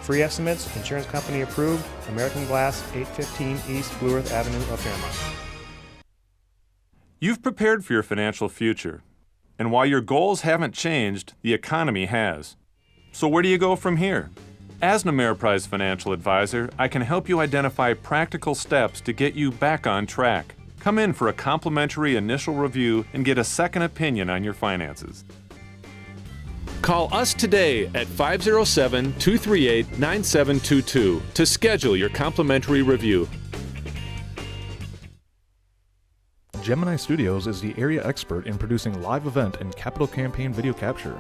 Free estimates, insurance company approved, American Glass, 815 East Blue Earth Avenue of Fairmont. You've prepared for your financial future. And while your goals haven't changed, the economy has. So where do you go from here? As an Ameriprise financial advisor, I can help you identify practical steps to get you back on track. Come in for a complimentary initial review and get a second opinion on your finances. Call us today at 507-238-9722 to schedule your complimentary review. Gemini Studios is the area expert in producing live event and capital campaign video capture.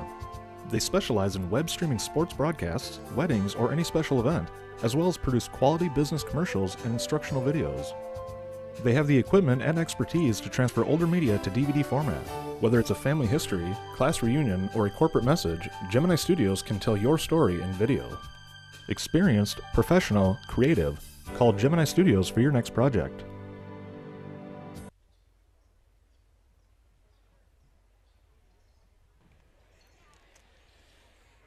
They specialize in web streaming sports broadcasts, weddings, or any special event, as well as produce quality business commercials and instructional videos. They have the equipment and expertise to transfer older media to DVD format. Whether it's a family history, class reunion, or a corporate message, Gemini Studios can tell your story in video. Experienced, professional, creative. Call Gemini Studios for your next project.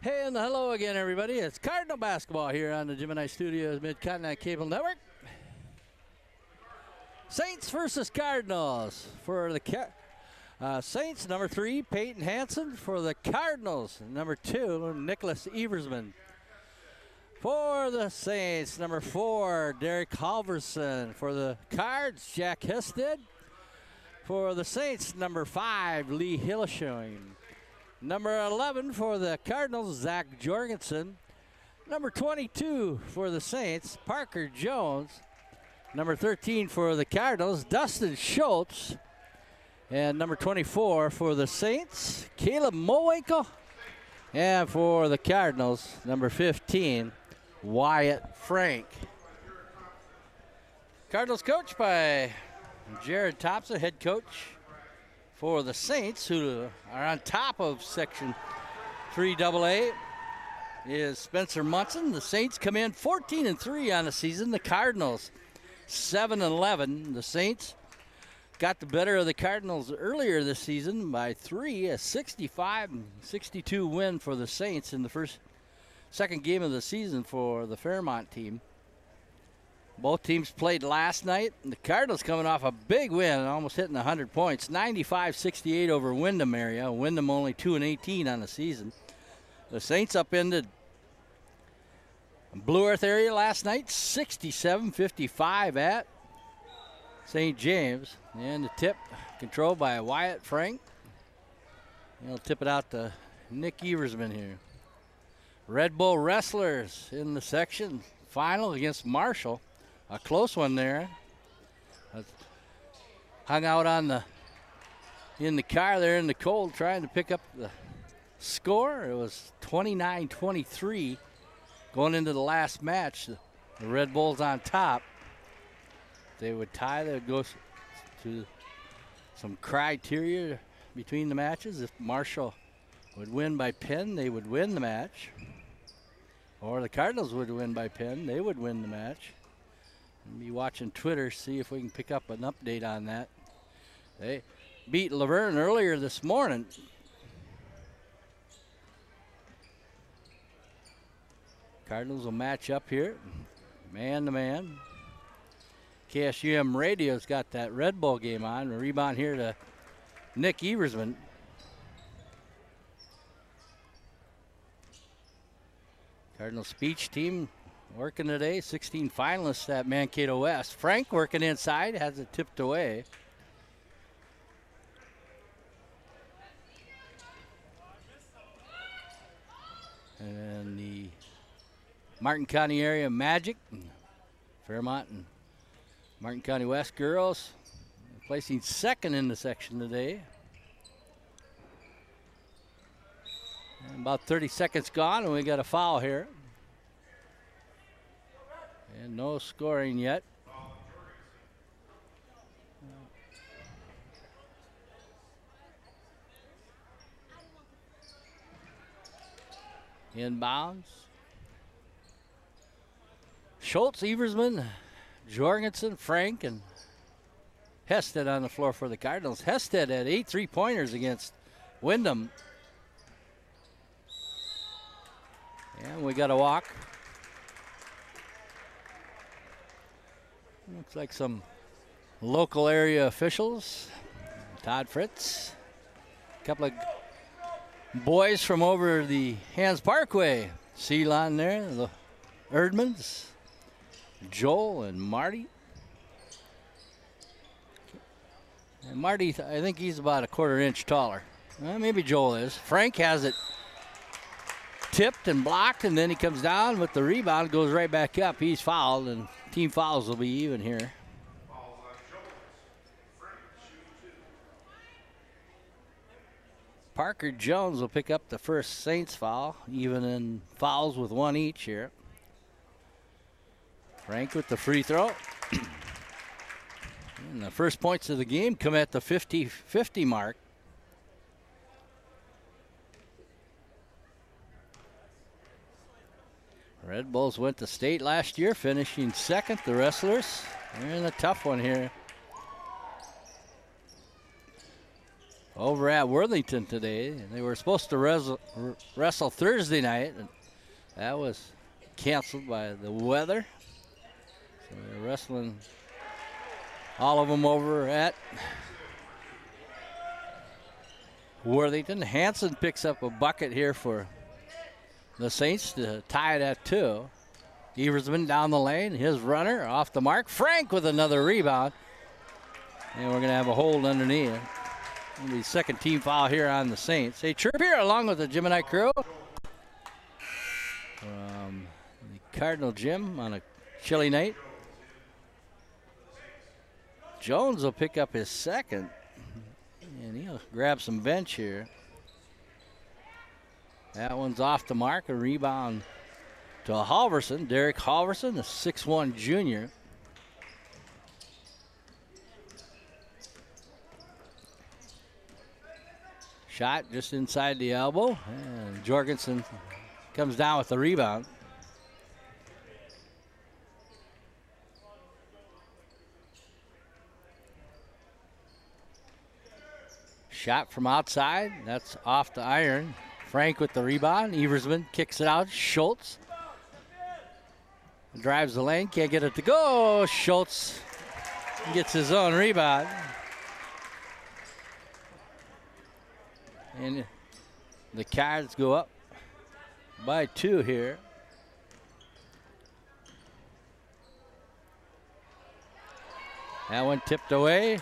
Hey, and hello again, everybody. It's Cardinal basketball here on the Gemini Studios Mid-Continent Cable Network. Saints versus Cardinals. For the Saints, number 3, Peyton Hansen. For the Cardinals, number 2, Nicholas Eversman. For the Saints, number 4, Derek Halverson. For the Cards, Jack Hested. For the Saints, number 5, Lee Hillesheim. Number 11 for the Cardinals, Zach Jorgensen. Number 22 for the Saints, Parker Jones. Number 13 for the Cardinals, Dustin Schultz. And number 24 for the Saints, Caleb Mowinkle. And for the Cardinals, number 15, Wyatt Frank. Cardinals coached by Jared Thompson, head coach. For the Saints, who are on top of Section 3AA, is Spencer Munson. The Saints come in 14-3 on the season. The Cardinals 7-11. The Saints got the better of the Cardinals earlier this season by 3, a 65-62 win for the Saints in the second game of the season for the Fairmont team. Both teams played last night. The Cardinals coming off a big win, almost hitting 100 points, 95-68 over Windham area. Windham only 2-18 on the season. The Saints upended Blue Earth area last night, 67-55 at St. James. And the tip controlled by Wyatt Frank. He'll tip it out to Nick Eversman here. Red Bull Wrestlers in the section final against Marshall. A close one there. Hung out in the car there in the cold trying to pick up the score. It was 29-23 going into the last match. The Red Bulls on top. They would tie. They would go to some criteria between the matches. If Marshall would win by pin, they would win the match. Or the Cardinals would win by pin, they would win the match. We'll be watching Twitter, see if we can pick up an update on that. They beat Laverne earlier this morning. Cardinals will match up here, man to man. KSUM Radio's got that Red Bull game on. A rebound here to Nick Eversman. Cardinal speech team working today, 16 finalists at Mankato West. Frank working inside, has it tipped away. And the Martin County area Magic, Fairmont and Martin County West girls placing second in the section today. And about 30 seconds gone and we got a foul here. And no scoring yet. Inbounds. Schultz, Eversman, Jorgensen, Frank, and Hested on the floor for the Cardinals. Hested had 8 3-pointers against Windham. And we got a walk. Looks like some local area officials. Todd Fritz. A couple of boys from over the Hans Parkway. Ceylon there, the Erdmans. Joel and Marty. And Marty, I think he's about a 1/4 inch taller. Maybe Joel is. Frank has it tipped and blocked, and then he comes down with the rebound, goes right back up. He's fouled, and team fouls will be even here. Parker Jones will pick up the first Saints foul, even in fouls with 1 each here. Frank with the free throw. And the first points of the game come at the 50-50 mark. Red Bulls went to state last year, finishing second. The Wrestlers, they're in a tough one here. Over at Worthington today. They were supposed to wrestle Thursday night, and that was canceled by the weather. So they're wrestling all of them over at Worthington. Hanson picks up a bucket here for the Saints to tie it at 2. Eversman down the lane, his runner off the mark. Frank with another rebound. And we're going to have a hold underneath. It'll be second team foul here on the Saints. Hey, Chirp here along with the Gemini crew from the Cardinal Gym on a chilly night. Jones will pick up his second, and he'll grab some bench here. That one's off the mark. A rebound to Halverson. Derek Halverson, the 6'1 junior. Shot just inside the elbow, and Jorgensen comes down with the rebound. Shot from outside, that's off the iron. Frank with the rebound. Eversman kicks it out. Schultz drives the lane, can't get it to go. Schultz gets his own rebound. And the Cards go up by 2 here. That one tipped away.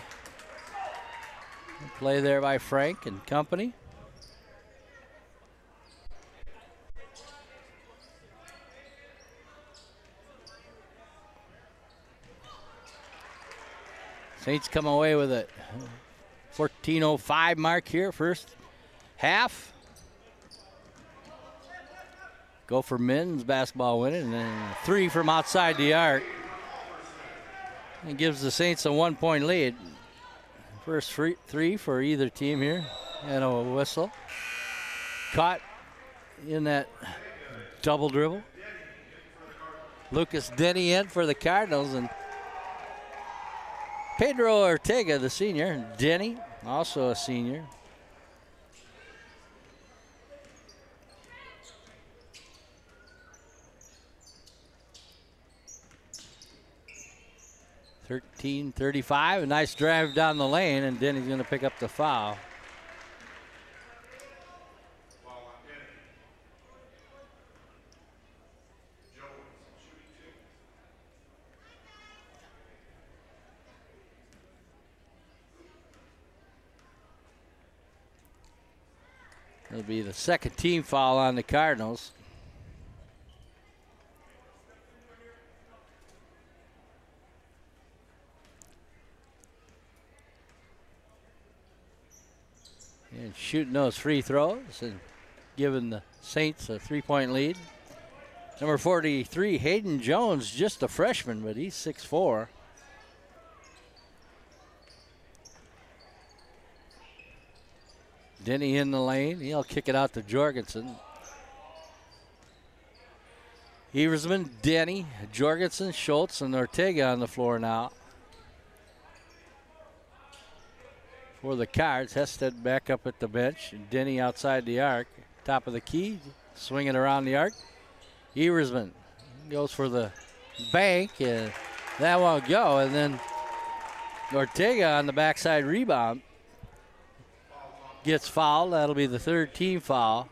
Play there by Frank and company. Saints come away with it. 14:05 mark here, first half. Go for men's basketball winning, and then 3 from outside the arc. It gives the Saints a 1-point lead. First 3 for either team here, and a whistle. Caught in that double dribble. Lucas Denny in for the Cardinals, and Pedro Ortega, the senior. Denny, also a senior. .13:35, a nice drive down the lane, and Denny's going to pick up the foul. It'll be the second team foul on the Cardinals. And shooting those free throws and giving the Saints a 3-point lead. Number 43, Hayden Jones, just a freshman, but he's 6'4". Denny in the lane. He'll kick it out to Jorgensen. Eversman, Denny, Jorgensen, Schultz, and Ortega on the floor now. For the Cards, Hested back up at the bench. Denny outside the arc. Top of the key, swinging around the arc. Eversman goes for the bank, and That won't go, and then Ortega on the backside rebound gets fouled. That'll be the third team foul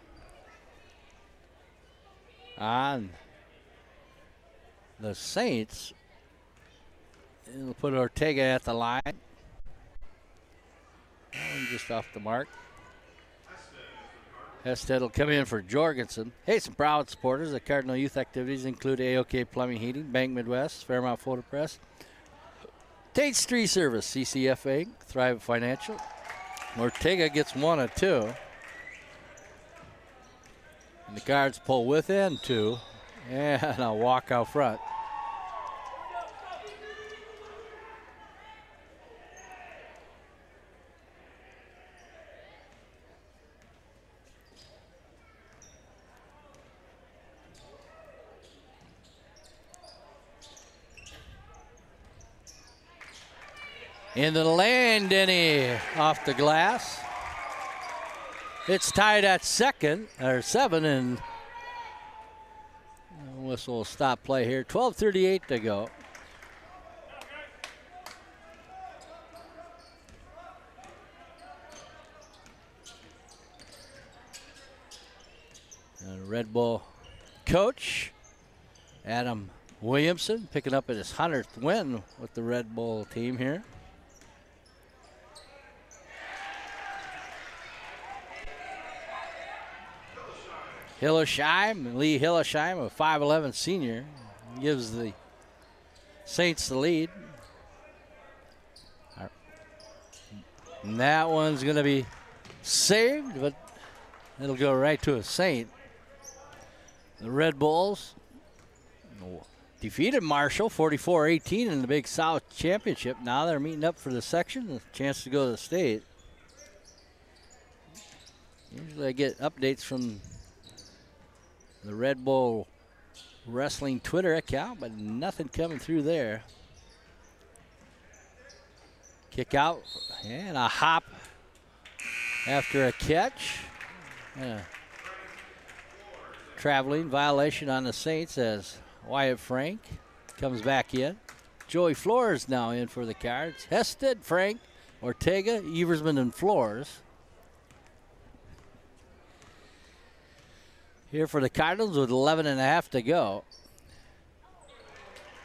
on the Saints. It'll put Ortega at the line. And just off the mark. Hested will come in for Jorgensen. Hey, some proud supporters of Cardinal youth activities include AOK Plumbing Heating, Bank Midwest, Fairmount Photo Press, Tate's Tree Service, CCFA, Thrive Financial. Ortega gets 1 of 2. And the Cards pull within 2. And a walk out front. Into the lane, Denny off the glass. It's tied at 7, and whistle will stop play here. 12:38 to go. And Red Bull coach Adam Williamson picking up at his 100th win with the Red Bull team here. Hillesheim, Lee Hillesheim, a 5'11 senior, gives the Saints the lead. And that one's going to be saved, but it'll go right to a Saint. The Red Bulls defeated Marshall 44-18 in the Big South Championship. Now they're meeting up for the section, a chance to go to the state. Usually I get updates from the Red Bull Wrestling Twitter account, but nothing coming through there. Kick out and a hop after a catch. Traveling violation on the Saints as Wyatt Frank comes back in. Joey Flores now in for the Cards. Hested, Frank, Ortega, Eversman, and Flores. Here for the Cardinals with 11.5 to go.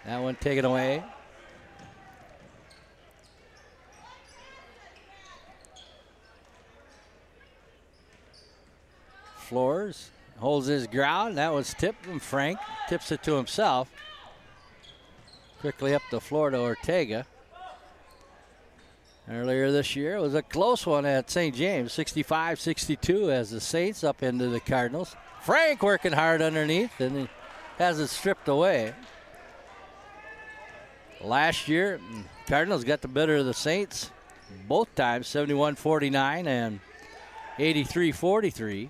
That one taken away. Flores holds his ground. That was tipped from Frank. Tips it to himself. Quickly up the floor to Ortega. Earlier this year, it was a close one at St. James, 65-62 as the Saints up into the Cardinals. Frank working hard underneath, and he has it stripped away. Last year, Cardinals got the better of the Saints both times, 71-49 and 83-43.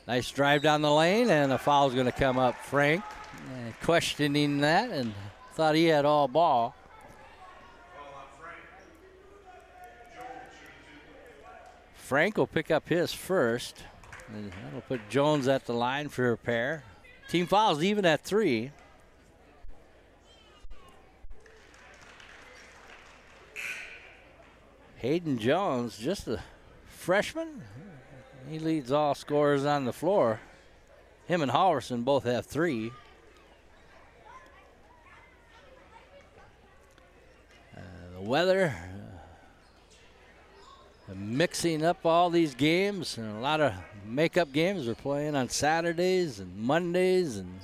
Nice drive down the lane, and a foul's going to come up. Frank questioning that and thought he had all ball. Frank will pick up his first. And that'll put Jones at the line for a pair. Team fouls even at 3. Hayden Jones, just a freshman. He leads all scorers on the floor. Him and Halverson both have 3. The weather, mixing up all these games, and a lot of makeup games. We're playing on Saturdays and Mondays and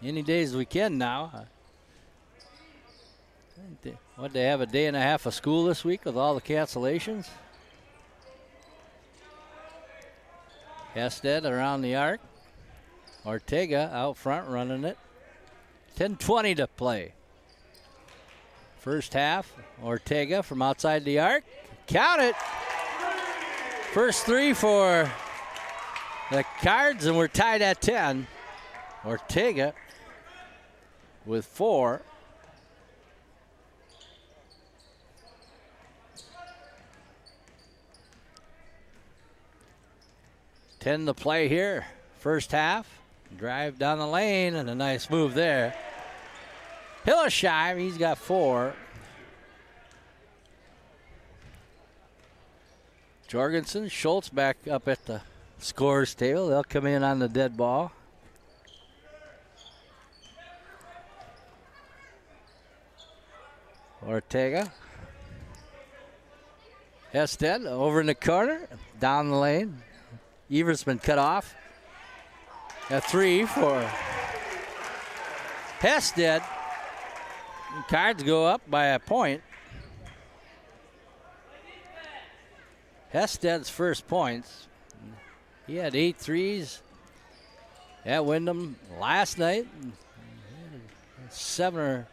any days we can now. What, they have a day and a half of school this week with all the cancellations? Hested around the arc. Ortega out front running it. 10:20 to play. First half, Ortega from outside the arc. Count it. First 3 for the Cards, and we're tied at 10. Ortega with 4. Ten to play here. First half. Drive down the lane and a nice move there. Hillesheim, he's got 4. Jorgensen, Schultz back up at the scores table. They'll come in on the dead ball. Ortega. Hested over in the corner, down the lane. Eversman cut off. A 3 for Hested. Cards go up by a point. Hested's first points. He had 8 threes at Wyndham last night. 7 or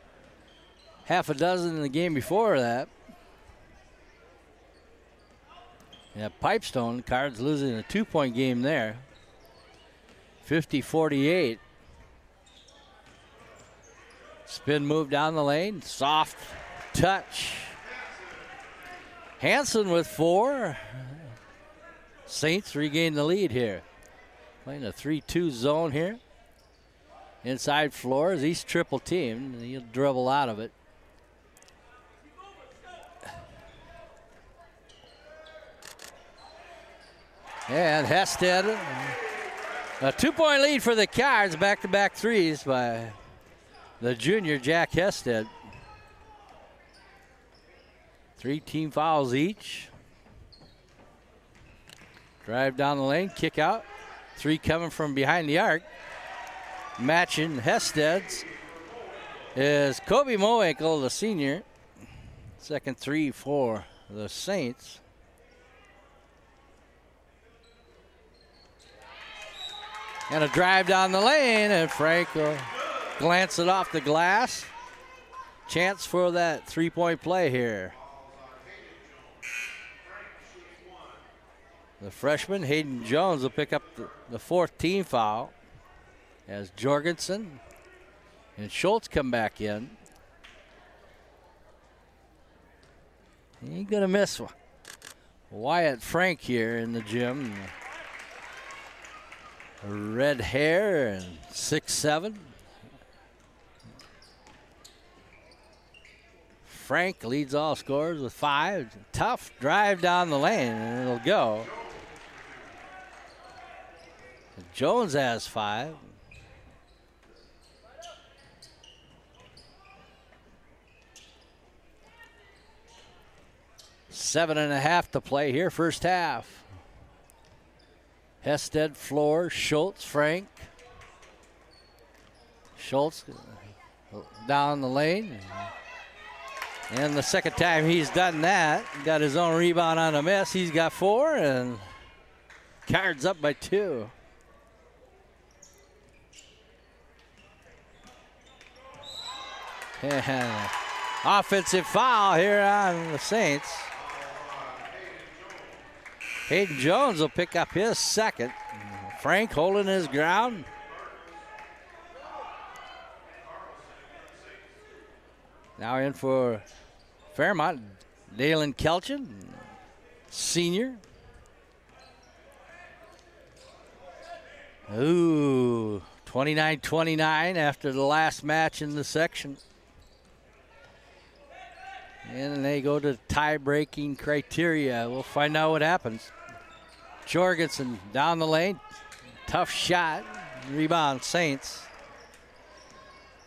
half a dozen in the game before that. Yeah, Pipestone, Cards losing a 2-point game there. 50-48. Spin move down the lane, soft touch. Hanson with 4. Saints regain the lead here. Playing a 3-2 zone here. Inside Flores, he's triple teamed. He'll dribble out of it. And Hested, a 2-point lead for the Cards. Back-to-back threes by the junior Jack Hested. 3 team fouls each. Drive down the lane, kick out. 3 coming from behind the arc. Matching Hested's is Kobe Mowinkle, the senior. Second 3 for the Saints. And a drive down the lane, and Frank will glance it off the glass. Chance for that 3-point play here. The freshman, Hayden Jones, will pick up the 4th team foul as Jorgensen and Schultz come back in. He ain't going to miss Wyatt Frank here in the gym. Red hair and 6'7". Frank leads all scorers with 5. Tough drive down the lane, and it'll go. Jones has 5. Seven and a half to play here, first half. Hested, Flores, Schultz, Frank. Schultz down the lane. And the second time he's done that, got his own rebound on a miss. He's got 4, and Cards up by 2. And offensive foul here on the Saints. Hayden Jones will pick up his 2nd. Frank holding his ground. Now in for Fairmont, Dalen Kelchin, senior. Ooh, 29-29 after the last match in the section. And they go to tie-breaking criteria. We'll find out what happens. Jorgensen down the lane. Tough shot. Rebound, Saints.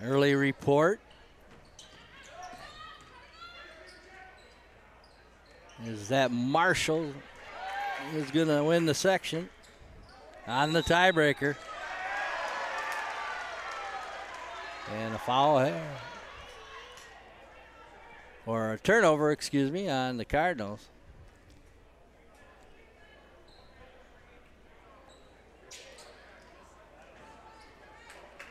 Early report is that Marshall is going to win the section on the tiebreaker. And a foul here. Or a turnover, excuse me, on the Cardinals.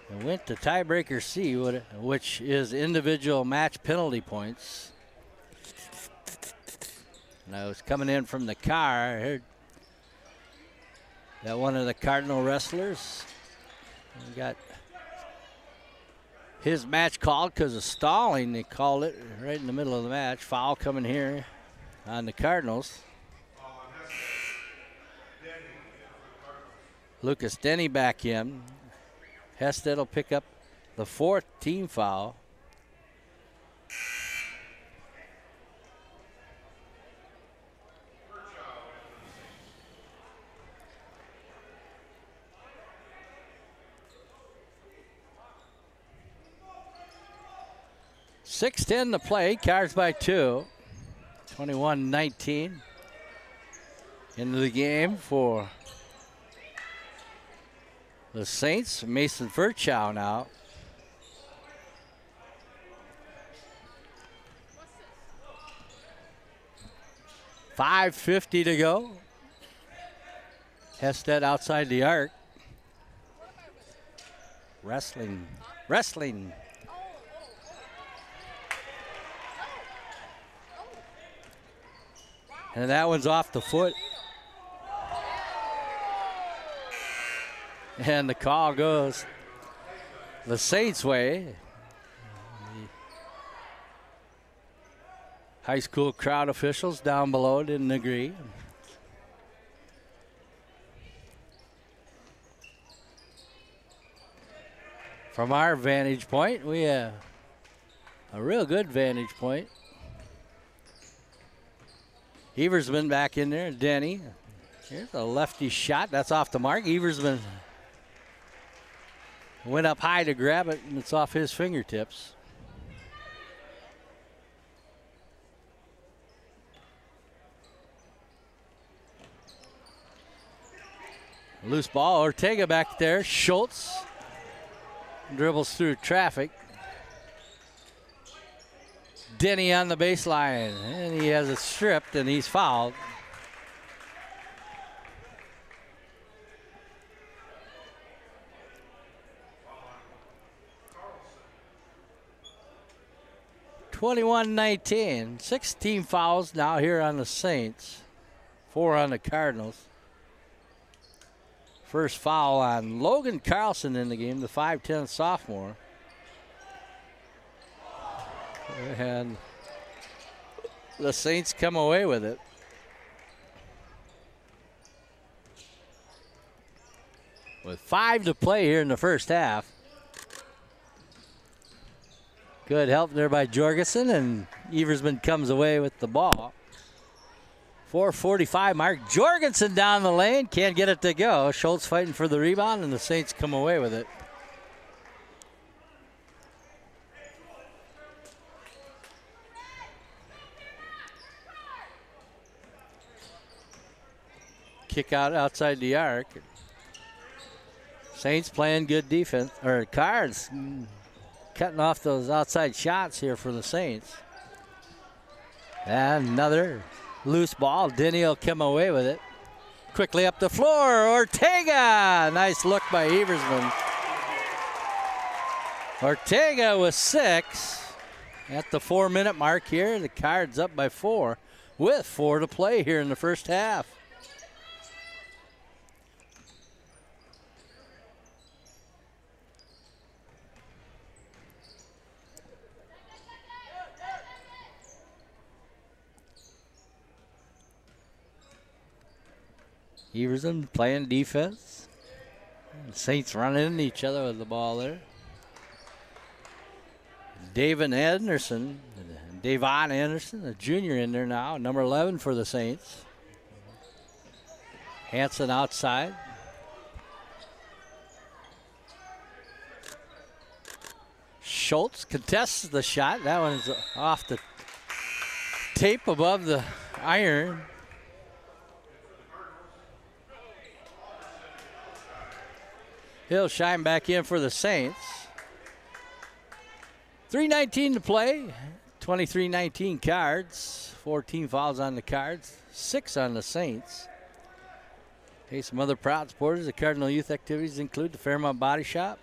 And went to tiebreaker C, which is individual match penalty points. And I was coming in from the car. I heard that one of the Cardinal wrestlers got his match called because of stalling. They called it right in the middle of the match. Foul coming here on the Cardinals. Lucas Denny back in. Hested will pick up the 4th team foul. 6:10 to play. Cards by 2. 21-19 into the game for the Saints. Mason Furchow now. .550 to go. Hested outside the arc. Wrestling. And that one's off the foot. And the call goes the Saints' way. High school crowd officials down below didn't agree. From our vantage point, we have a real good vantage point. Eversman back in there, Denny. Here's a lefty shot. That's off the mark. Eversman went up high to grab it, and it's off his fingertips. Loose ball. Ortega back there. Schultz dribbles through traffic. Denny on the baseline, and he has it stripped, and he's fouled. (21-19). 16 fouls now here on the Saints. 4 on the Cardinals. First foul on Logan Carlson in the game, the 5'10" sophomore. And the Saints come away with it. With 5 to play here in the first half. Good help there by Jorgensen, and Eversman comes away with the ball. 4:45 mark. Jorgensen down the lane, can't get it to go. Schultz fighting for the rebound, and the Saints come away with it. Kick out outside the arc. Saints playing good defense, or Cards cutting off those outside shots here for the Saints. And another loose ball. Denny will come away with it. Quickly up the floor. Ortega. Nice look by Eversman. Ortega with 6 at the 4-minute mark here. The Cards up by 4 with 4 to play here in the first half. Eversman playing defense. The Saints running into each other with the ball there. Davon Anderson, a junior in there now, number 11 for the Saints. Hanson outside. Schultz contests the shot. That one's off the tape above the iron. He'll shine back in for the Saints. 3:19 to play. 23-19 Cards. 14 fouls on the Cards. 6 on the Saints. Hey, some other proud supporters of Cardinal youth activities include the Fairmont Body Shop,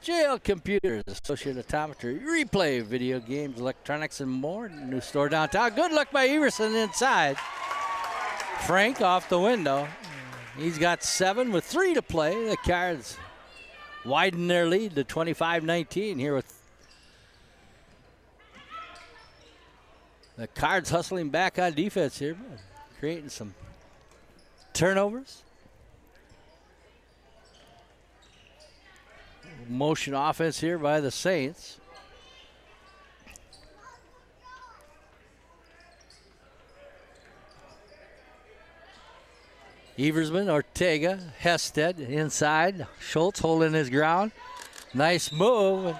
JL Computers, Associate Optometry, Replay, Video Games, Electronics, and more. New store downtown. Good luck by Everson inside. Frank off the window. He's got 7 with 3 to play. The Cards widen their lead to 25-19 here with the Cards hustling back on defense here, creating some turnovers. Motion offense here by the Saints. Eversman, Ortega, Hested inside. Schultz holding his ground. Nice move.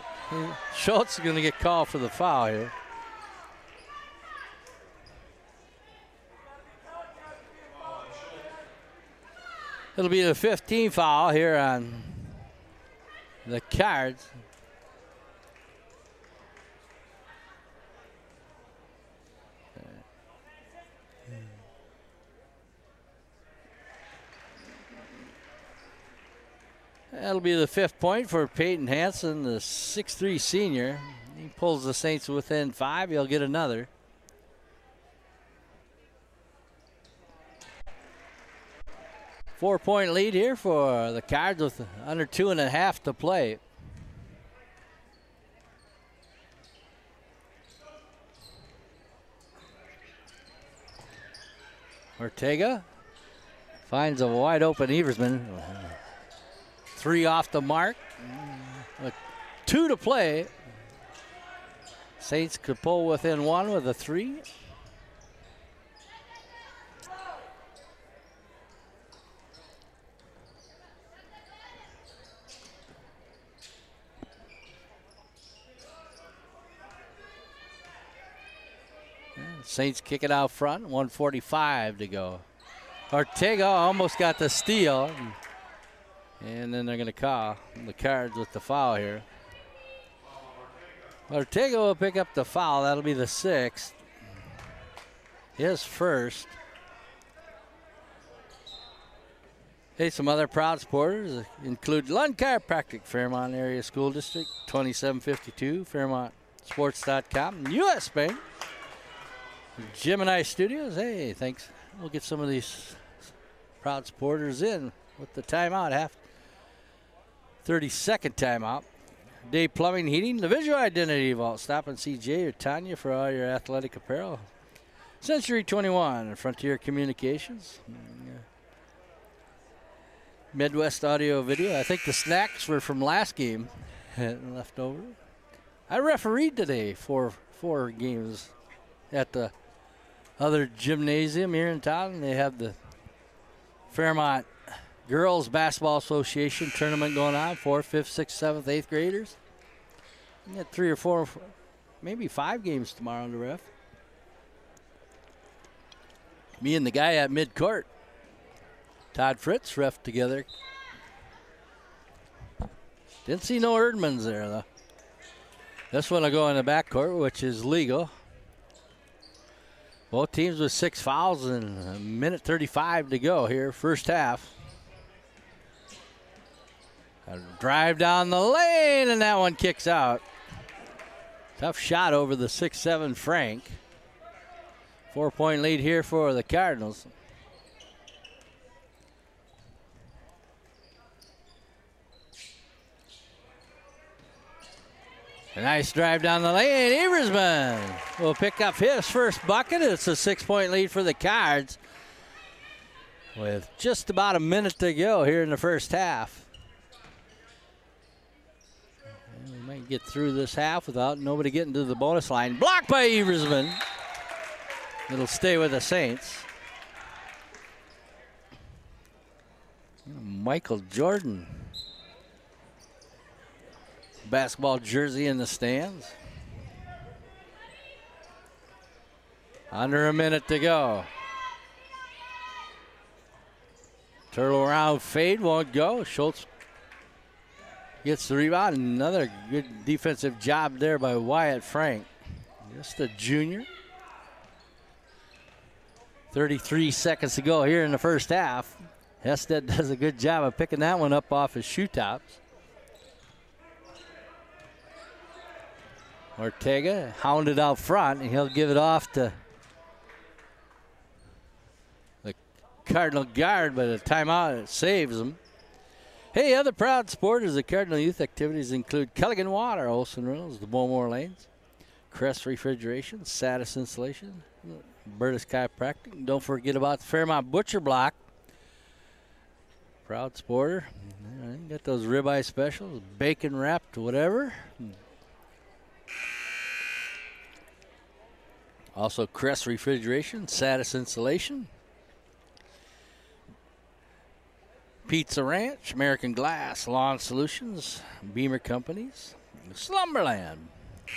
Schultz is going to get called for the foul here. It'll be the 15th foul here on the Cards. That'll be the 5th point for Peyton Hansen, the 6'3" senior. He pulls the Saints within 5. He'll get another. Four-point lead here for the Cards with under 2.5 to play. Ortega finds a wide open Eversman. 3 off the mark. 2 to play. Saints could pull within 1 with a 3. Saints kick it out front, 1:45 to go. Ortega almost got the steal. And then they're going to call the Cards with the foul here. Ortega will pick up the foul. That'll be the 6th. His first. Hey, some other proud supporters include Lund Chiropractic, Fairmont Area School District, 2752, FairmontSports.com, U.S. Bank, Gemini Studios. Hey, thanks. We'll get some of these proud supporters in with the timeout, 32nd timeout. Day Plumbing Heating, the Visual Identity Vault. Stop and see Jay or Tanya for all your athletic apparel. Century 21, Frontier Communications. Midwest Audio Video. I think the snacks were from last game left over. I refereed today for 4 games at the other gymnasium here in town. They have the Fairmont Girls Basketball Association tournament going on. 4th, 5th, 6th, 7th, 8th graders. We got 3 or 4, maybe 5 games tomorrow on the ref. Me and the guy at midcourt, Todd Fritz, ref together. Didn't see no Erdmans there, though. This one will go in the backcourt, which is legal. Both teams with 6 fouls and 1:35 to go here, first half. A drive down the lane, and that one kicks out. Tough shot over the 6'7" Frank. 4-point lead here for the Cardinals. A nice drive down the lane. Eversman will pick up his first bucket. It's a 6-point lead for the Cards with just about a minute to go here in the first half. We might get through this half without nobody getting to the bonus line. Blocked by Eversman. It'll stay with the Saints. Michael Jordan basketball jersey in the stands. Under a minute to go. Turtle around fade, won't go. Schultz gets the rebound. Another good defensive job there by Wyatt Frank. Just a junior. 33 seconds to go here in the first half. Hested does a good job of picking that one up off his shoe tops. Ortega hounded out front, and he'll give it off to the Cardinal guard, but a timeout, it saves him. Hey, other proud supporters of Cardinal youth activities include Culligan Water, Olson Reynolds, the Bowmore Lanes, Crest Refrigeration, Satis Installation, Burtis Chiropractic. Don't forget about the Fairmont Butcher Block. Proud supporter. Got those ribeye specials, bacon wrapped, whatever. Also, Crest Refrigeration, Satis Insulation, Pizza Ranch, American Glass, Lawn Solutions, Beamer Companies, Slumberland.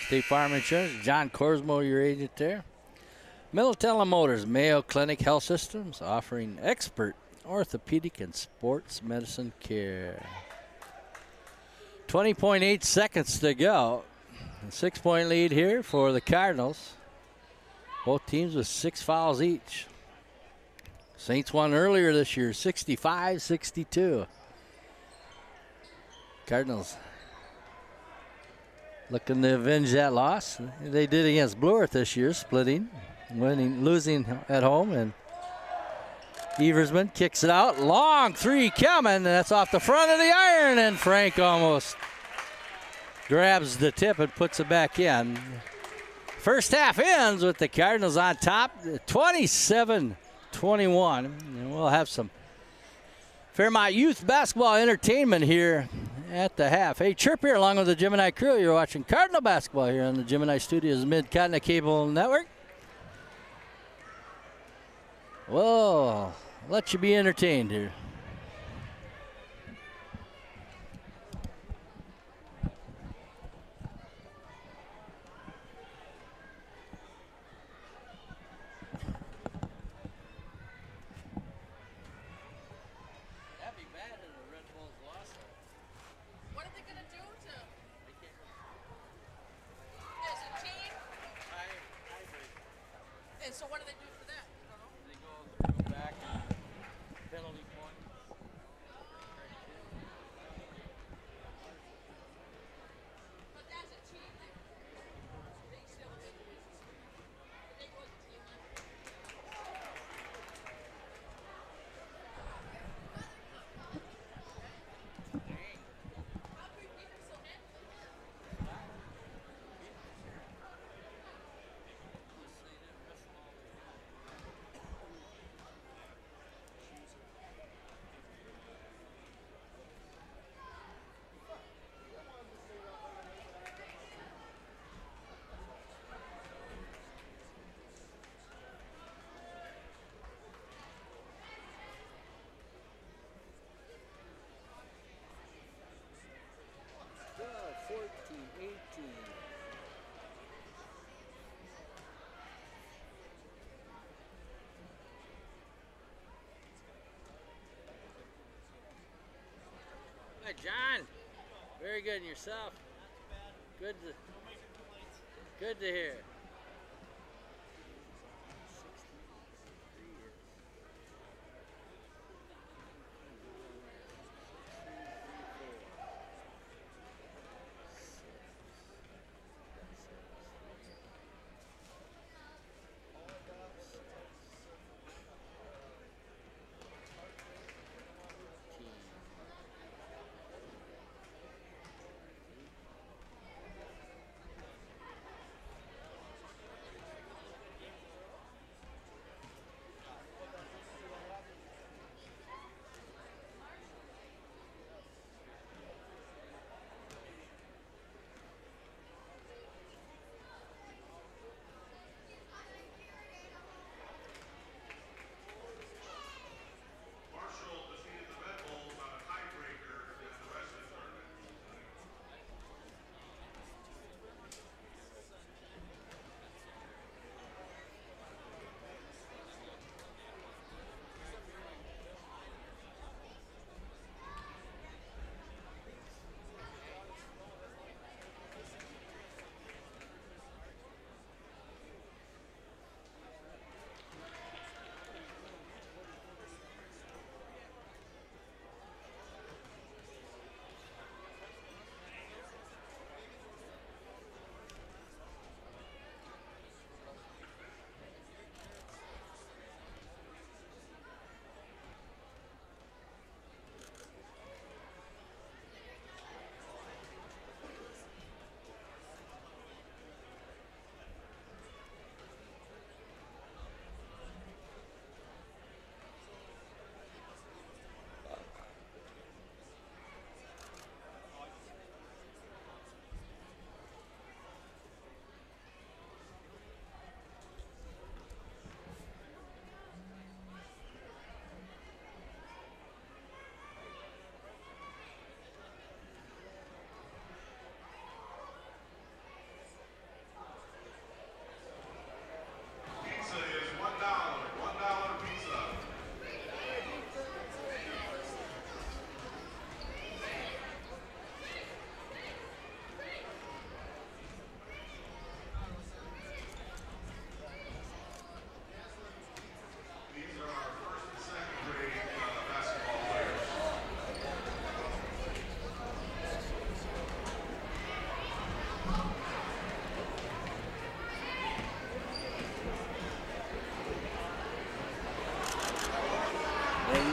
State Farm Insurance, John Corsmo, your agent there. Militella Motors, Mayo Clinic Health Systems, offering expert orthopedic and sports medicine care. 20.8 seconds to go. A 6-point lead here for the Cardinals. Both teams with 6 fouls each. Saints won earlier this year, 65-62. Cardinals looking to avenge that loss. They did against Blue Earth this year, splitting, losing at home. And Eversman kicks it out. Long three coming. And that's off the front of the iron. And Frank almost grabs the tip and puts it back in. First half ends with the Cardinals on top, 27-21. And we'll have some Fairmont Youth basketball entertainment here at the half. Hey, Chirp here along with the Gemini crew. You're watching Cardinal basketball here on the Gemini Studios Mid-Continent Cable Network. Well, let you be entertained here. So what do they do for that? They go back, penalty point. But that's a team. They still win. But they was a team. Hi, John. Very good. And yourself? Good to hear.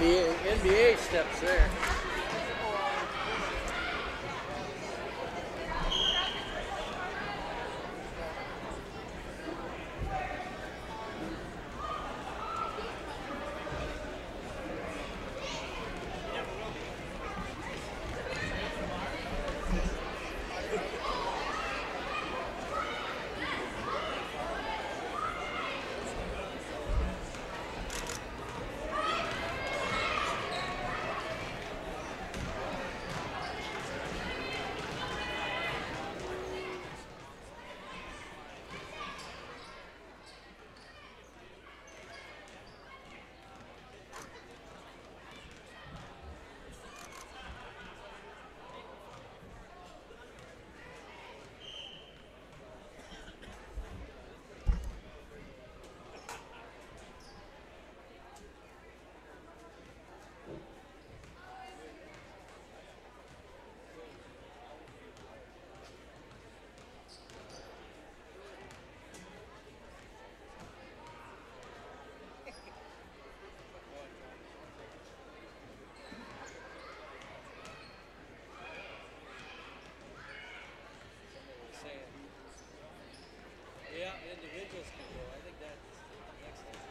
NBA steps there. Yeah, individuals can go. I think that's next time.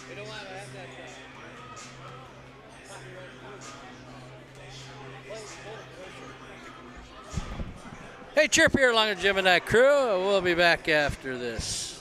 We don't want to have that Hey, chirp here along with Jim and that crew. We'll be back after this.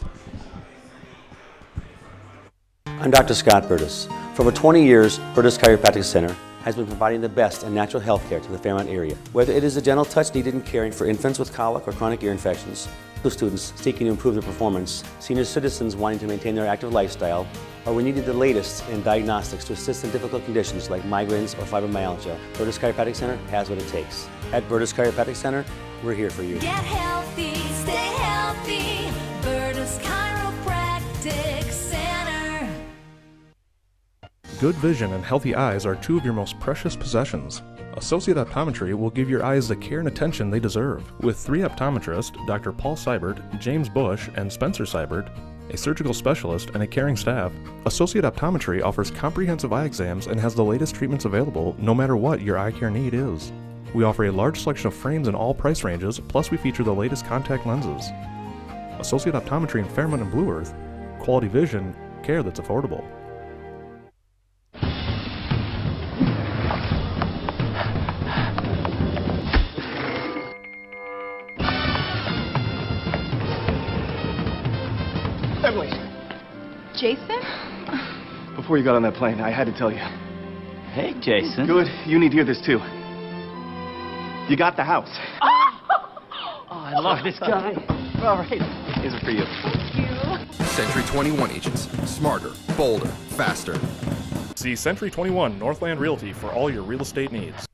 I'm Dr. Scott Burtis. For over 20 years, Burtis Chiropractic Center has been providing the best in natural health care to the Fairmont area. Whether it is a gentle touch needed in caring for infants with colic or chronic ear infections, students seeking to improve their performance, senior citizens wanting to maintain their active lifestyle, or we needed the latest in diagnostics to assist in difficult conditions like migraines or fibromyalgia, Burtis Chiropractic Center has what it takes. At Burtis Chiropractic Center, we're here for you. Get healthy, stay healthy. Burtis Chiropractic Center. Good vision and healthy eyes are two of your most precious possessions. Associate Optometry will give your eyes the care and attention they deserve. With 3 optometrists, Dr. Paul Seibert, James Bush, and Spencer Seibert, a surgical specialist, and a caring staff, Associate Optometry offers comprehensive eye exams and has the latest treatments available no matter what your eye care need is. We offer a large selection of frames in all price ranges, plus we feature the latest contact lenses. Associate Optometry in Fairmont and Blue Earth, quality vision, care that's affordable. Emily, Jason? before you got on that plane, I had to tell you. Hey, Jason. Good, you need to hear this too. You got the house. Oh, I love this guy. All right, here's it for you. Thank you. Century 21 agents. Smarter, bolder, faster. See Century 21 Northland Realty for all your real estate needs.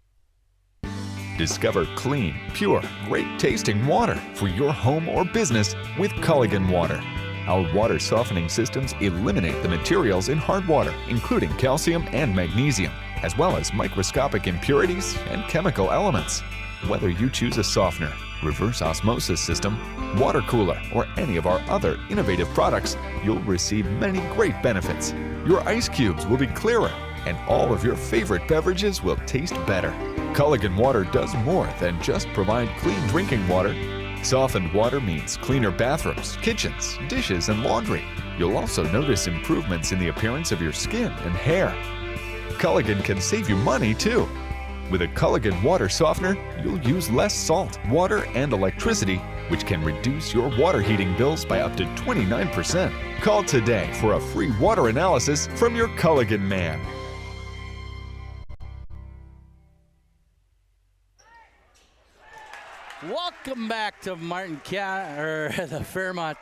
Discover clean, pure, great-tasting water for your home or business with Culligan Water. Our water softening systems eliminate the materials in hard water, including calcium and magnesium, as well as microscopic impurities and chemical elements. Whether you choose a softener, reverse osmosis system, water cooler, or any of our other innovative products, you'll receive many great benefits. Your ice cubes will be clearer, and all of your favorite beverages will taste better. Culligan Water does more than just provide clean drinking water. Softened water means cleaner bathrooms, kitchens, dishes, and laundry. You'll also notice improvements in the appearance of your skin and hair. Culligan can save you money too. With a Culligan water softener, you'll use less salt, water, and electricity, which can reduce your water heating bills by up to 29%. Call today for a free water analysis from your Culligan man. Welcome back to Martin County, or the Fairmont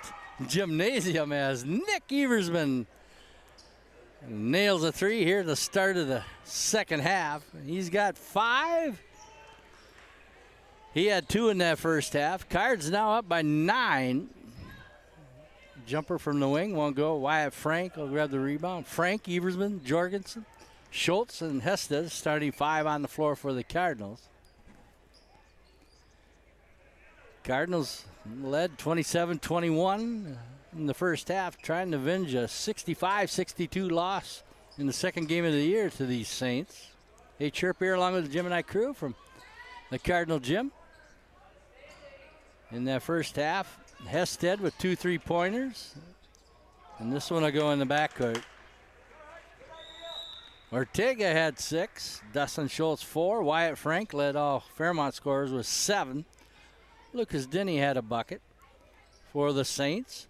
Gymnasium, as Nick Eversman nails a three here at the start of the second half. He's got 5. He had 2 in that first half. Card's now up by 9. Jumper from the wing won't go. Wyatt Frank will grab the rebound. Frank, Eversman, Jorgensen, Schultz, and Hested starting 5 on the floor for the Cardinals. Cardinals led 27-21 in the first half, trying to avenge a 65-62 loss in the second game of the year to these Saints. Hey, Chirp here along with the Gemini crew from the Cardinal Gym. In that first half, Hested with 2 3-pointers. And this one will go in the backcourt. Ortega had 6. Dustin Schultz 4. Wyatt Frank led all Fairmont scorers with 7. Lucas Denny had a bucket for the Saints.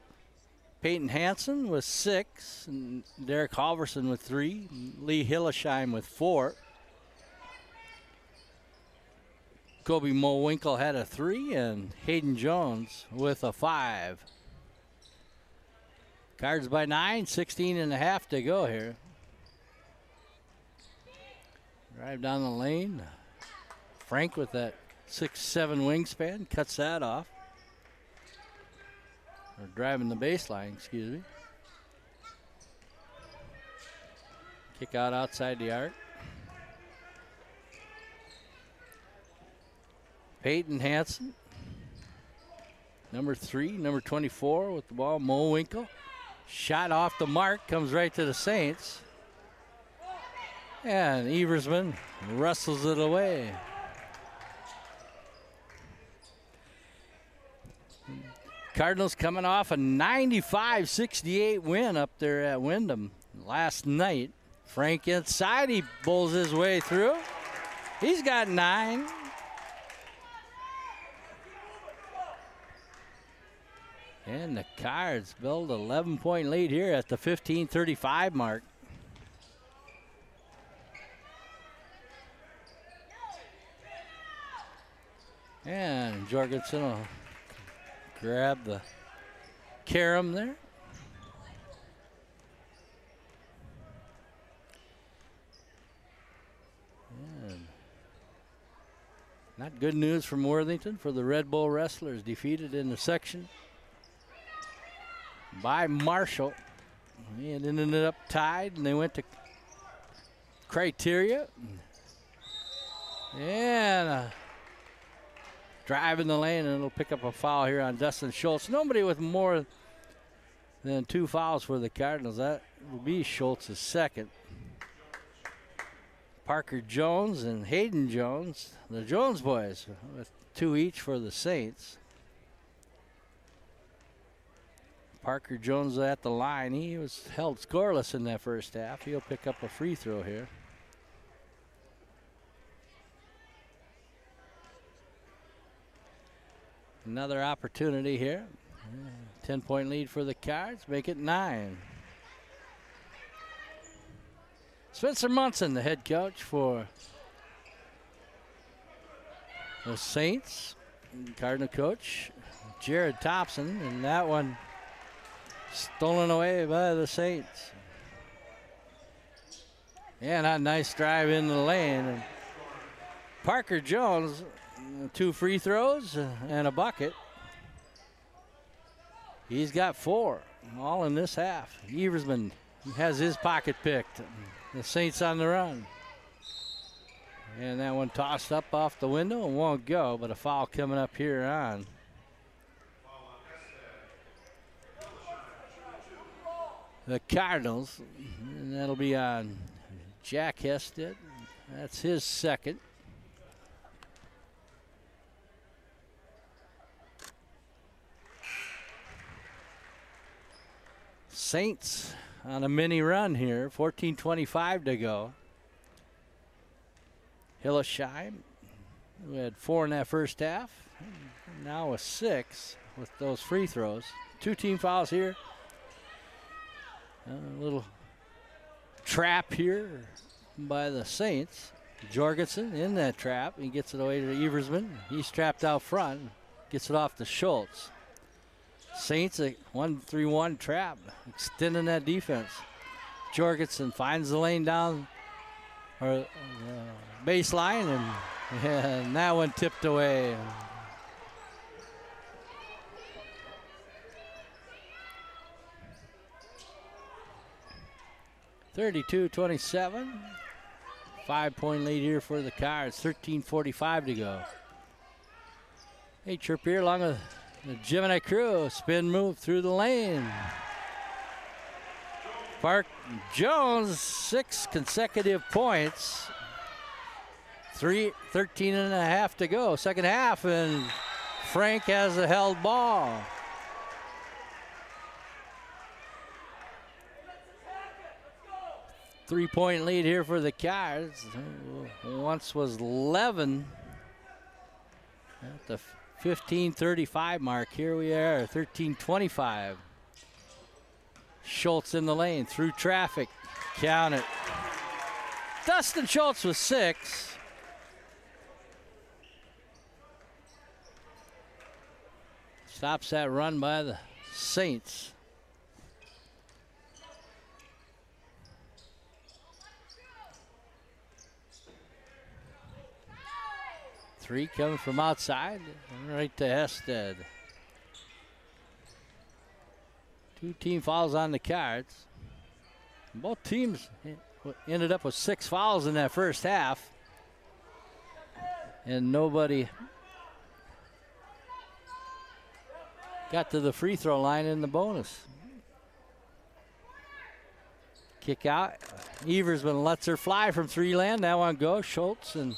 Peyton Hansen with 6. And Derek Halverson with 3. Lee Hillesheim with 4. Kobe Mowinkle had a 3, and Hayden Jones with a 5. Cards by 9, 16 and a half to go here. Drive down the lane. Frank with that 6'7" wingspan cuts that off. Or driving the baseline, excuse me. Kick out outside the arc. Peyton Hansen, number 3, number 24 with the ball. Mo Winkle, shot off the mark, comes right to the Saints. And Eversman wrestles it away. Cardinals coming off a 95-68 win up there at Wyndham last night. Frank inside, he bowls his way through. He's got 9. And the Cards build an 11-point lead here at the 15:35 mark. And Jorgensen will grab the carom there. And not good news from Worthington for the Red Bull Wrestlers, defeated in the section by Marshall. It ended up tied, and they went to criteria. And drive in the lane, and it'll pick up a foul here on Dustin Schultz. Nobody with more than 2 fouls for the Cardinals. That will be Schultz's second. Parker Jones and Hayden Jones, the Jones boys, with 2 each for the Saints. Parker Jones at the line. He was held scoreless in that first half. He'll pick up a free throw here. Another opportunity here. 10-point lead for the Cards. Make it 9. Spencer Munson, the head coach for the Saints. Cardinal coach Jared Thompson, and that one stolen away by the Saints. And a nice drive in the lane. And Parker Jones, 2 free throws and a bucket. He's got 4, all in this half. Eversman has his pocket picked. The Saints on the run. And that one tossed up off the window and won't go, but a foul coming up here on the Cardinals. And that'll be on Jack Hested. That's his second. Saints on a mini run here, 14:25 to go. Hillesheim, we had 4 in that first half. Now a 6 with those free throws. 2 team fouls here. A little trap here by the Saints. Jorgensen in that trap. He gets it away to Eversman. He's trapped out front. Gets it off to Schultz. Saints a 1-3-1 trap, extending that defense. Jorgensen finds the lane down or baseline, and that one tipped away. 32-27. 5-point lead here for the Cards. 13:45 to go. Hey, Trippier along with the Gemini crew. Spin move through the lane. Park Jones, 6 consecutive points. 13 and a half to go. Second half, and Frank has a held ball. Three-point lead here for the Cards. Once was 11 at the 15:35 mark. Here we are, 13:25. Schultz in the lane, through traffic. Count it. Dustin Schultz with 6. Stops that run by the Saints. Three coming from outside, right to Hested. 2 team fouls on the Cards. Both teams ended up with 6 fouls in that first half, and nobody got to the free throw line in the bonus. Kick out. Eversman lets her fly from 3 land. That one goes. Schultz and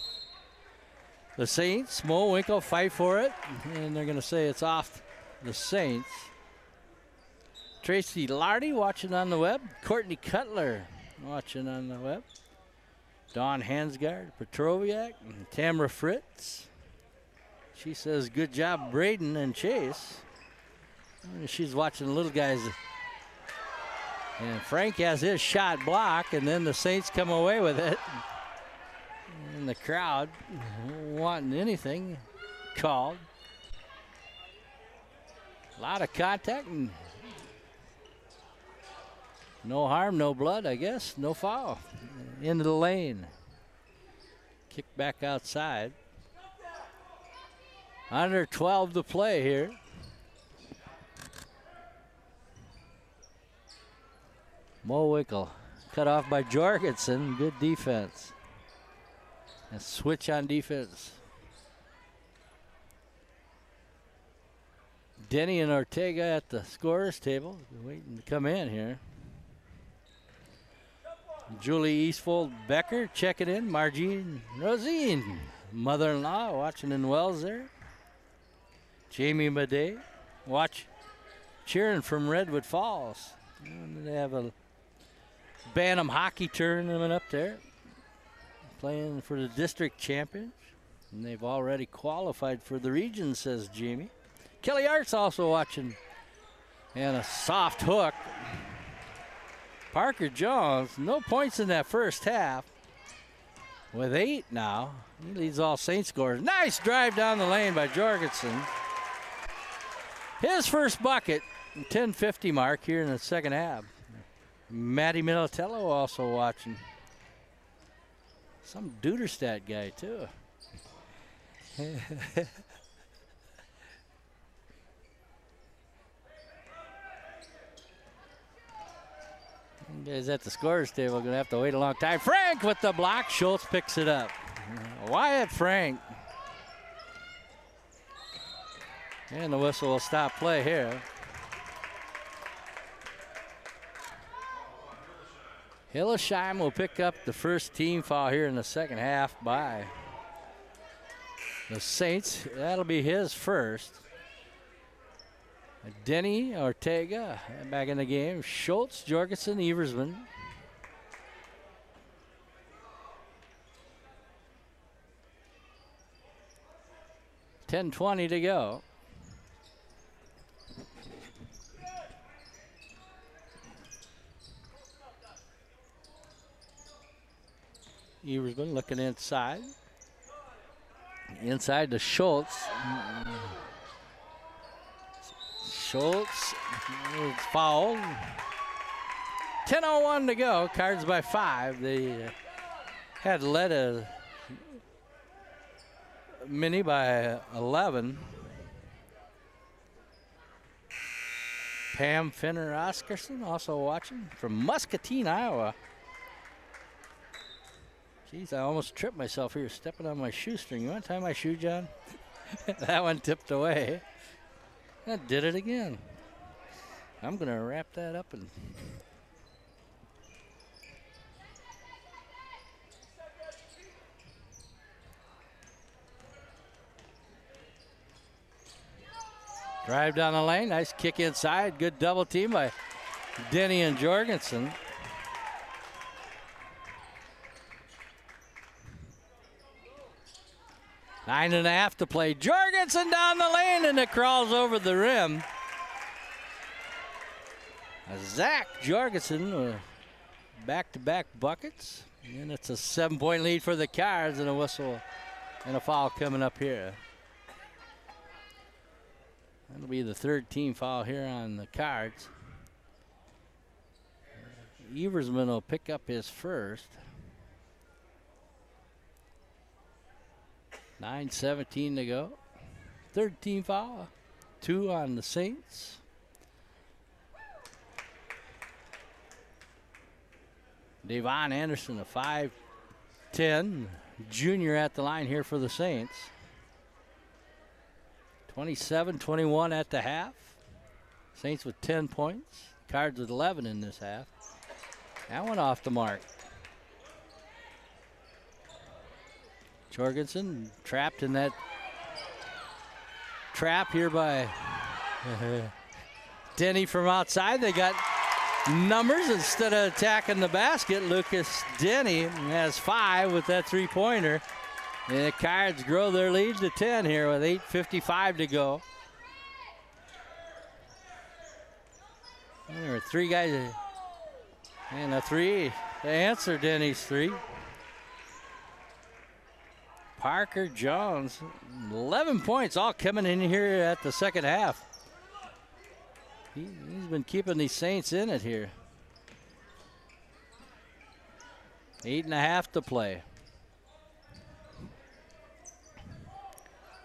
the Saints. Mo Winkle fight for it, and they're going to say it's off the Saints. Tracy Lardy watching on the web. Courtney Cutler watching on the web. Dawn Hansgard, Petroviak, and Tamara Fritz. She says, good job, Braden and Chase. And she's watching the little guys. And Frank has his shot blocked, and then the Saints come away with it. And the crowd wanting anything called. A lot of contact and no harm, no blood, I guess. No foul. Into the lane. Kick back outside. Under 12 to play here. Mo Winkle cut off by Jorgensen. Good defense. And switch on defense. Denny and Ortega at the scorer's table, waiting to come in here. Julie Eastfold Becker checking in. Margine Rosine, mother-in-law, watching in Wells there. Jamie Madej, cheering from Redwood Falls. And they have a Bantam hockey tournament up there, playing for the district champions. And they've already qualified for the region, says Jamie. Kelly Art's also watching. And a soft hook. Parker Jones, no points in that first half. With 8 now. He leads all Saints scorers. Nice drive down the lane by Jorgensen. His first bucket, 10:50 mark here in the second half. Matty Militello also watching. Some Duderstadt guy, too. Guys at the scorer's table are going to have to wait a long time. Frank with the block. Schultz picks it up. Wyatt Frank. And the whistle will stop play here. Hillesheim will pick up the first team foul here in the second half by the Saints. That'll be his first. Denny, Ortega back in the game. Schultz, Jorgensen, Eversman. $10:20 to go. Eversman looking inside. Inside to Schultz. Schultz is fouled. 10:01 to go. Cards by 5. They had led a mini by 11. Pam Finner Oscarson also watching from Muscatine, Iowa. Jeez, I almost tripped myself here stepping on my shoestring. You want to tie my shoe, John? That one tipped away. I did it again. I'm going to wrap that up and drive down the lane. Nice kick inside. Good double team by Denny and Jorgensen. Nine and a half to play. Jorgensen down the lane and it crawls over the rim. Zach Jorgensen with back-to-back buckets. And it's a 7-point lead for the Cards and a whistle and a foul coming up here. That'll be the third team foul here on the Cards. Eversman will pick up his first. 9:17 to go. Third team foul. 2 on the Saints. Devon Anderson, a 5'10" junior at the line here for the Saints. 27-21 at the half. Saints with 10 points. Cards with 11 in this half. That one off the mark. Jorgensen trapped in that trap here by Denny from outside. They got numbers instead of attacking the basket. Lucas Denny has 5 with that three-pointer. And the Cards grow their lead to 10 here with 8:55 to go. And there are 3 guys and a 3 to answer Denny's 3. Parker Jones, 11 points, all coming in here at the second half. He's been keeping these Saints in it here. 8.5 to play.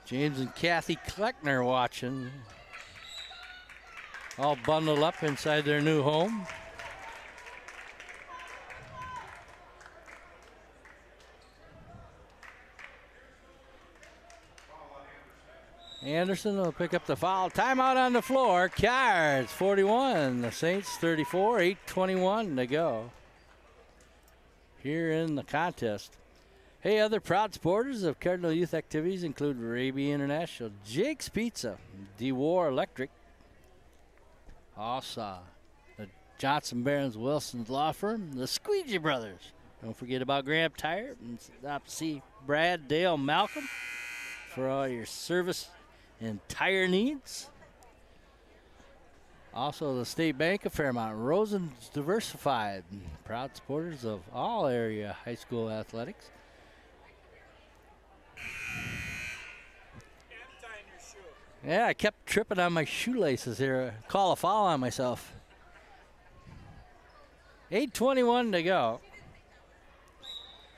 James and Kathy Kleckner watching. All bundled up inside their new home. Anderson will pick up the foul. Timeout on the floor. Cards 41. The Saints 34. 8:21 to go here in the contest. Hey, other proud supporters of Cardinal Youth activities include Raby International, Jake's Pizza, DeWar Electric, also the Johnson Barons Wilson's Law Firm, the Squeegee Brothers. Don't forget about Graham Tire and stop to see Brad, Dale, Malcolm for all your service and tire needs. Also the State Bank of Fairmont, Rosen's Diversified, proud supporters of all area high school athletics. Yeah, I kept tripping on my shoelaces here. Call a foul on myself. 8:21 to go.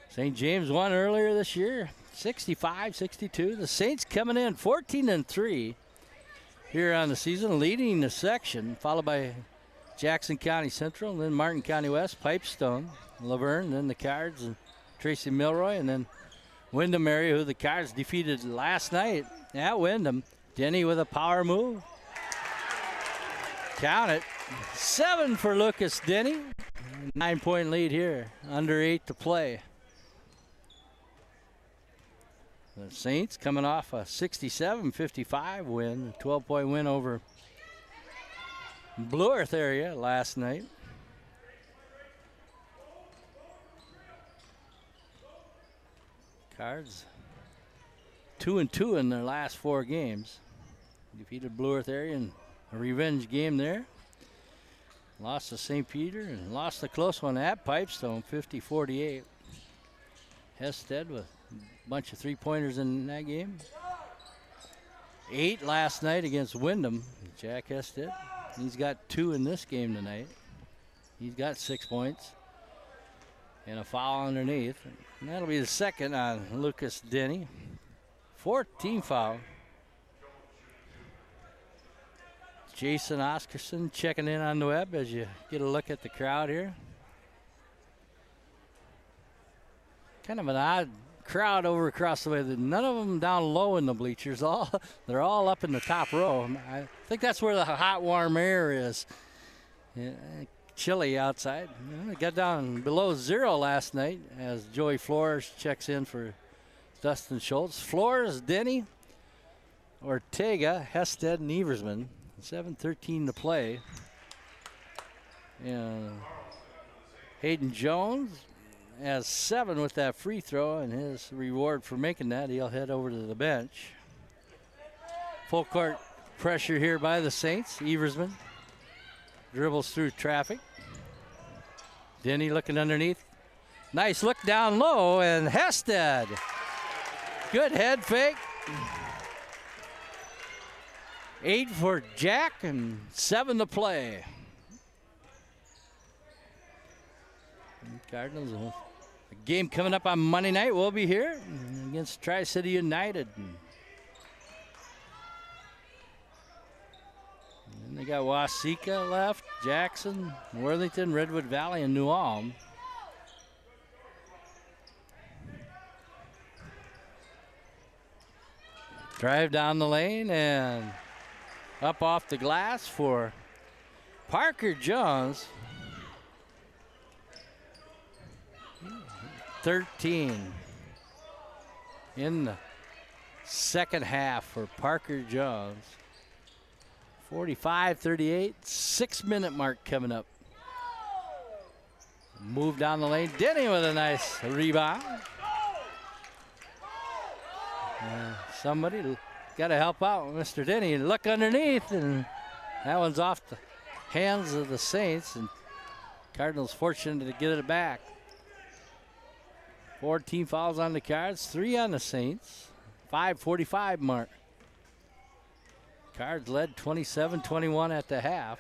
St. James won earlier this year, 65-62. The Saints coming in 14-3 here on the season, leading the section, followed by Jackson County Central, and then Martin County West, Pipestone, Laverne, then the Cards, and Tracy Milroy, and then Wyndham area, who the Cards defeated last night at Wyndham. Denny with a power move. Count it. 7 for Lucas Denny. 9-point lead here. Under 8 to play. The Saints coming off a 67-55 win, a 12-point win over Blue Earth area last night. Cards 2-2 in their last 4 games. Defeated Blue Earth area in a revenge game there. Lost to St. Peter and lost a close one at Pipestone, 50-48. Hested with a bunch of 3-pointers in that game. 8 last night against Wyndham, Jack Hested. He's got 2 in this game tonight. He's got 6 points and a foul underneath. And that'll be the second on Lucas Denny. 14 foul. Jason Oscarson checking in on the web as you get a look at the crowd here. Kind of an odd crowd over across the way. None of them down low in the bleachers. They're all up in the top row. I think that's where the hot, warm air is. Yeah, chilly outside. It got down below 0 last night as Joey Flores checks in for Dustin Schultz. Flores, Denny, Ortega, Hested, and Eversman. 7:13 to play. And Hayden Jones has 7 with that free throw, and his reward for making that, he'll head over to the bench. Full court pressure here by the Saints. Eversman dribbles through traffic. Denny looking underneath. Nice look down low, and Hested. Good head fake. 8 for Jack and 7 to play. Cardinals, a game coming up on Monday night. We'll be here against Tri-City United. And then they got Wasika left, Jackson, Worthington, Redwood Valley, and New Ulm. Drive down the lane and up off the glass for Parker Jones. 13 in the second half for Parker Jones. 45-38, 6-minute mark coming up. Move down the lane. Denny with a nice rebound. Somebody got to help out Mr. Denny. Look underneath, and that one's off the hands of the Saints, and Cardinals fortunate to get it back. 14 fouls on the Cards, 3 on the Saints. 5:45 mark. Cards led 27-21 at the half.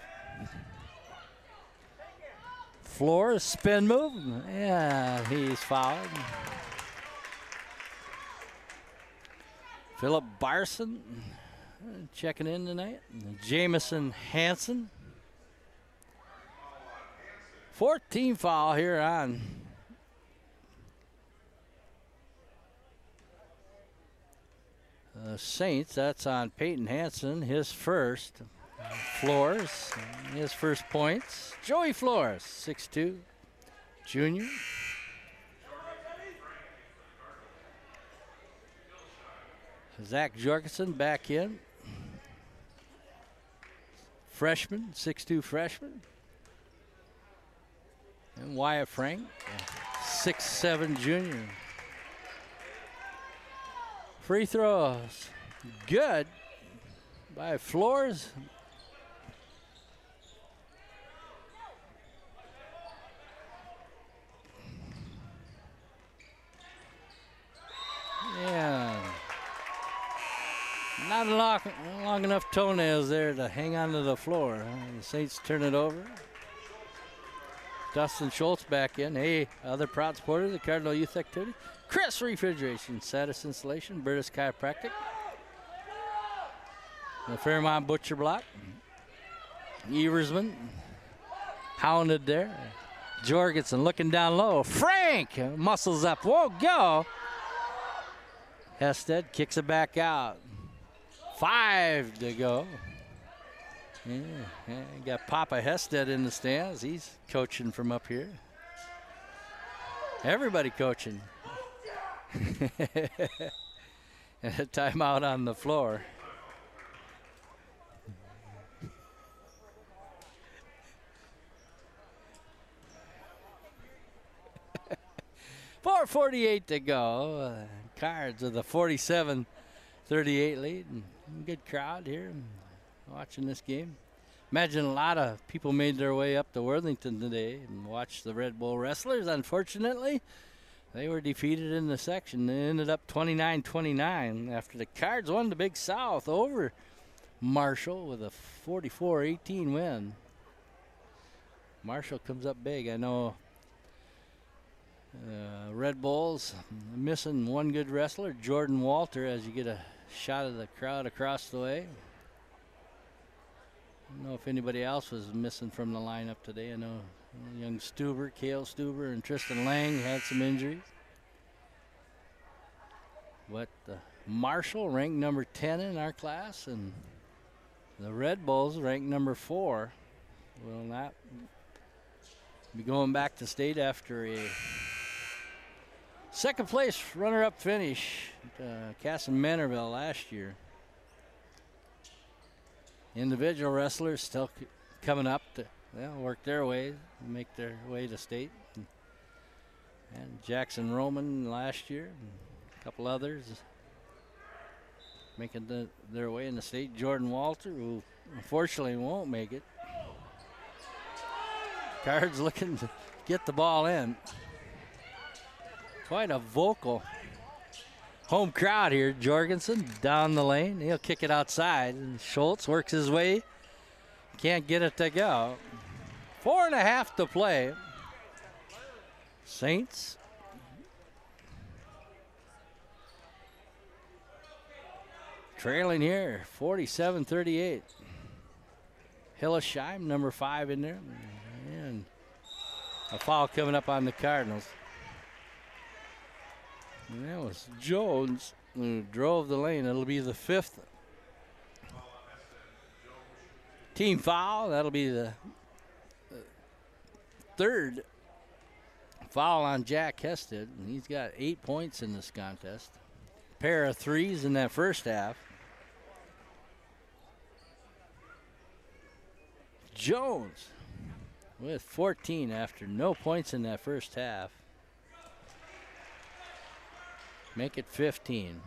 Flores spin move, yeah, he's fouled. Philip Barson checking in tonight. Jamison Hansen. 14 foul here on Saints. That's on Peyton Hansen, his first. Flores, his first points. Joey Flores, 6'2", junior. Zach Jorgensen back in. Freshman, 6'2" freshman. And Wyatt Frank, 6'7" junior. Free throws, good by Flores. Yeah. Not long enough toenails there to hang onto the floor. The Saints turn it over. Dustin Schultz back in. Hey, other proud supporter, the Cardinal Youth Activity. Chris Refrigeration, Satis Installation, Burtis Chiropractic. The Fairmont Butcher Block. Eversman hounded there. Jorgensen looking down low. Frank muscles up. Won't go. Hested kicks it back out. 5 to go Yeah, got Papa Hested in the stands. He's coaching from up here. Everybody coaching. And a timeout on the floor. .448 to go. Cards with a 47-38 lead. And good crowd here watching this game. Imagine a lot of people made their way up to Worthington today and watched the Red Bull Wrestlers. Unfortunately, they were defeated in the section. They ended up 29-29 after the Cards won the Big South over Marshall with a 44-18 win. Marshall comes up big. I know Red Bulls missing one good wrestler, Jordan Walter, as you get a shot of the crowd across the way. I don't know if anybody else was missing from the lineup today. I know young Stuber, Cale Stuber, and Tristan Lang had some injuries. But Marshall ranked number 10 in our class, and the Red Bulls ranked number 4. Will not be going back to state after a second place runner-up finish at Casson Manorville last year. Individual wrestlers still coming up to work their way, make their way to state. And Jackson Roman last year, and a couple others making their way in the state. Jordan Walter, who unfortunately won't make it. Cards looking to get the ball in. Quite a vocal home crowd here. Jorgensen down the lane. He'll kick it outside. And Schultz works his way. Can't get it to go. 4.5 to play. Saints trailing here, 47-38. Hillesheim, number 5 in there. And a foul coming up on the Cardinals. And that was Jones who drove the lane. It'll be the 5th team foul. That'll be the 3rd foul on Jack Hested. And he's got 8 points in this contest. Pair of threes in that first half. Jones with 14 after no points in that first half. Make it 15.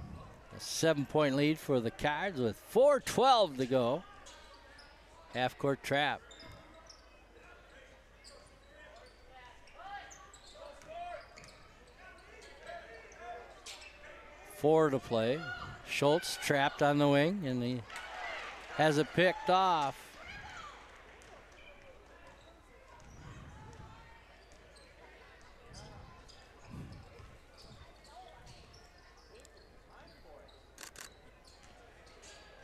A 7-point lead for the Cards with 4:12 to go. Half-court trap. Four to play. Schultz trapped on the wing, and he has it picked off.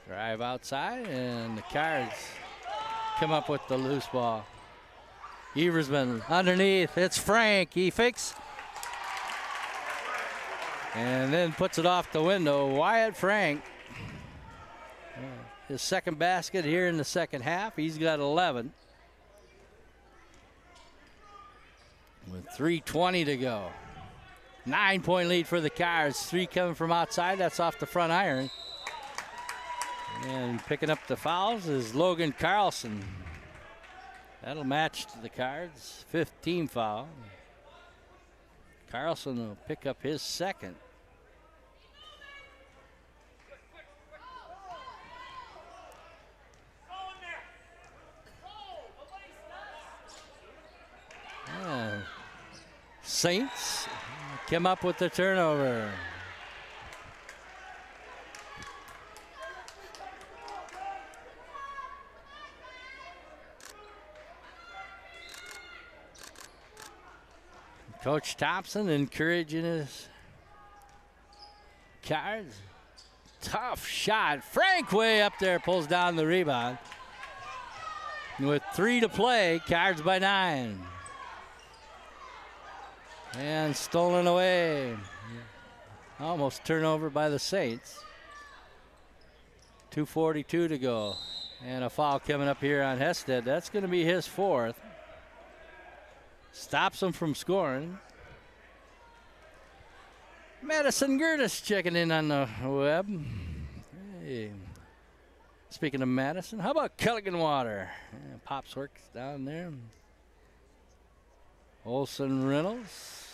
Drive outside, and the Cards come up with the loose ball. Eversman underneath. It's Frank. He fakes. And then puts it off the window. Wyatt Frank. His second basket here in the second half. He's got 11. With 3:20 to go. 9-point lead for the Cards. 3 coming from outside. That's off the front iron. And picking up the fouls is Logan Carlson. That'll match the Cards' 5th team foul. Carlson will pick up his second. Saints come up with the turnover. Coach Thompson encouraging his Cards. Tough shot. Frank way up there pulls down the rebound. With 3 to play, Cards by 9. And stolen away. Almost turnover by the Saints. 2:42 to go. And a foul coming up here on Hested. That's going to be his 4th. Stops him from scoring. Madison Gertis checking in on the web. Hey. Speaking of Madison, how about Kelligan Water? Yeah, Pops works down there. Olson Reynolds.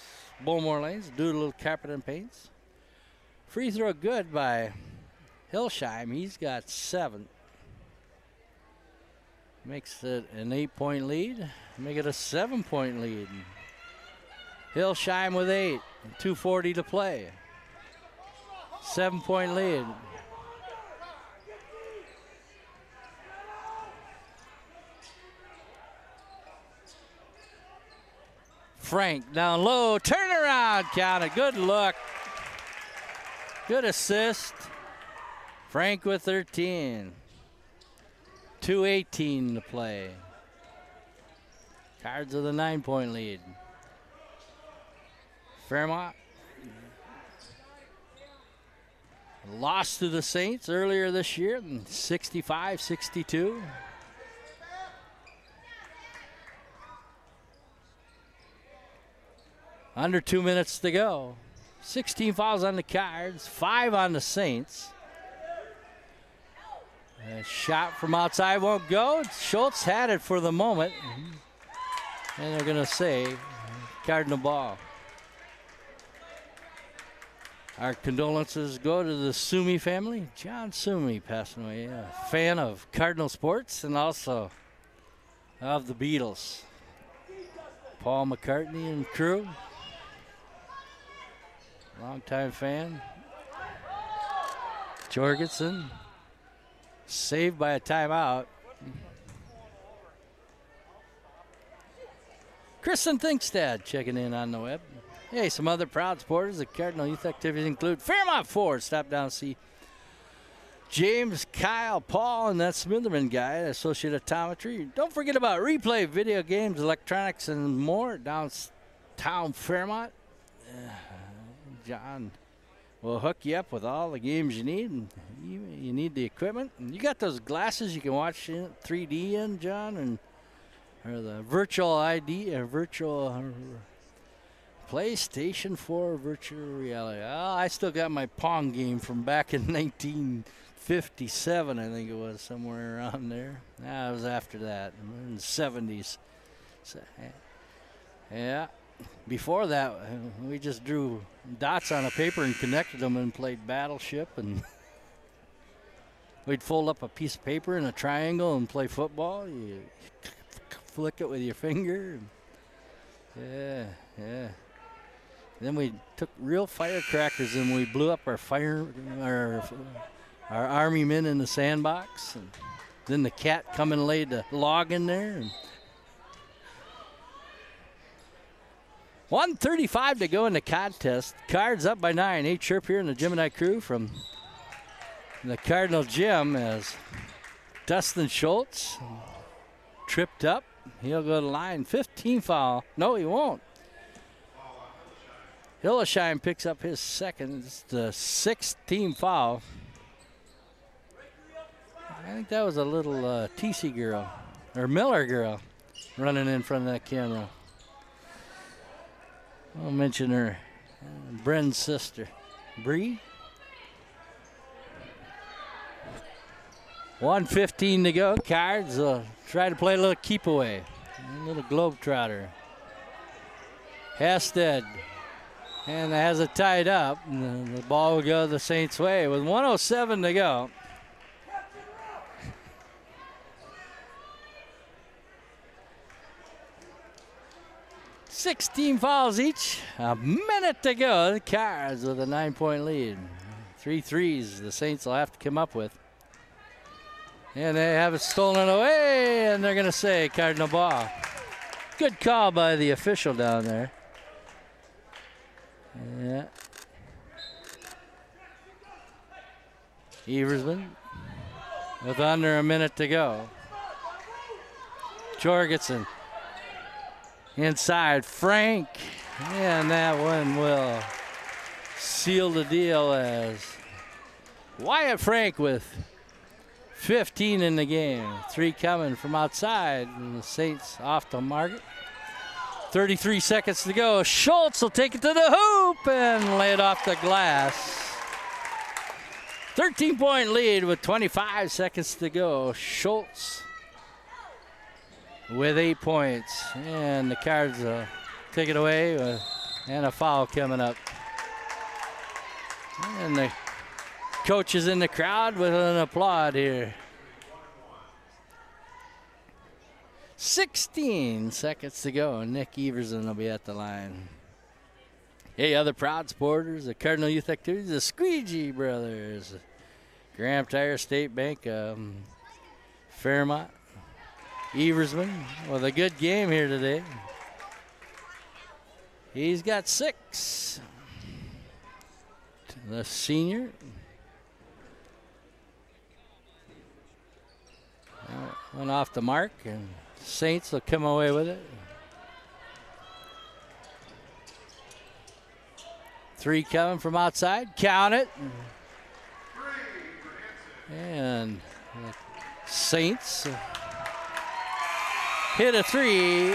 Bullmore Lanes, Doodle Carpet and Paints. Free throw good by Hillsheim. He's got 7. Makes it an 8-point lead. Make it a 7-point lead. Hillsheim with 8. 2:40 to play. 7-point lead. Frank down low. Turnaround counted. Good look. Good assist. Frank with 13. 2:18 to play. Cards with a 9-point lead. Fairmont lost to the Saints earlier this year, 65-62. Under 2 minutes to go. 16 fouls on the Cards, 5 on the Saints. A shot from outside won't go. Schultz had it for the moment. And they're going to say Cardinal ball. Our condolences go to the Sumi family. John Sumi passing away, a fan of Cardinal sports and also of the Beatles. Paul McCartney and crew. Longtime fan. Jorgensen saved by a timeout. Kristen Thinkstad checking in on the web. Hey, some other proud supporters of Cardinal youth activities include Fairmont Ford. Stop down and see James, Kyle, Paul, and that Smitherman guy, Associate Optometry. Don't forget about Replay, video games, electronics, and more downtown Fairmont. John will hook you up with all the games you need. And you need the equipment. And you got those glasses you can watch in 3D in, John, or the virtual ID, virtual PlayStation 4 virtual reality. Oh, I still got my Pong game from back in 1957, I think it was, somewhere around there. It was after that, in the 70s. So, yeah. Before that, we just drew dots on a paper and connected them and played Battleship, and we'd fold up a piece of paper in a triangle and play football. You flick it with your finger. Yeah. Then we took real firecrackers and we blew up our army men in the sandbox. And then the cat come and laid the log in there. 1:35 to go in the contest. Cards up by 9. 8 Sherp here in the Gemini crew from the Cardinal Gym as Dustin Schultz tripped up. He'll go to the line. 15 foul. No, he won't. Hillesheim picks up his second. It's the 6th team foul. I think that was a little TC girl, or Miller girl, running in front of that camera. I'll mention her, Bren's sister, Bree. 1:15 to go. Cards try to play a little keep away, a little globetrotter. Hested, and has it tied up. And the ball will go the Saints' way with 1:07 to go. Sixteen fouls each. A minute to go. The Cards with a 9-point lead. 3 threes the Saints will have to come up with. And they have it stolen away, and they're going to say Cardinal ball. Good call by the official down there. Yeah. Eversman with under a minute to go. Jorgensen inside. Frank, and that one will seal the deal as Wyatt Frank with 15 in the game. 3 coming from outside, and the Saints off the market. 33 seconds to go. Schultz will take it to the hoop and lay it off the glass. 13-point lead with 25 seconds to go. Schultz with 8 points. And the Cards take it away and a foul coming up. And the coach is in the crowd with an applaud here. 16 seconds to go. Nick Everson will be at the line. Hey, other proud supporters, the Cardinal Youth Activities, the Squeegee Brothers, Graham Tire, State Bank, Fairmont, Eversman with a good game here today. He's got 6. The senior. Went off the mark, and Saints will come away with it. 3 coming from outside. Count it. And the Saints hit a 3.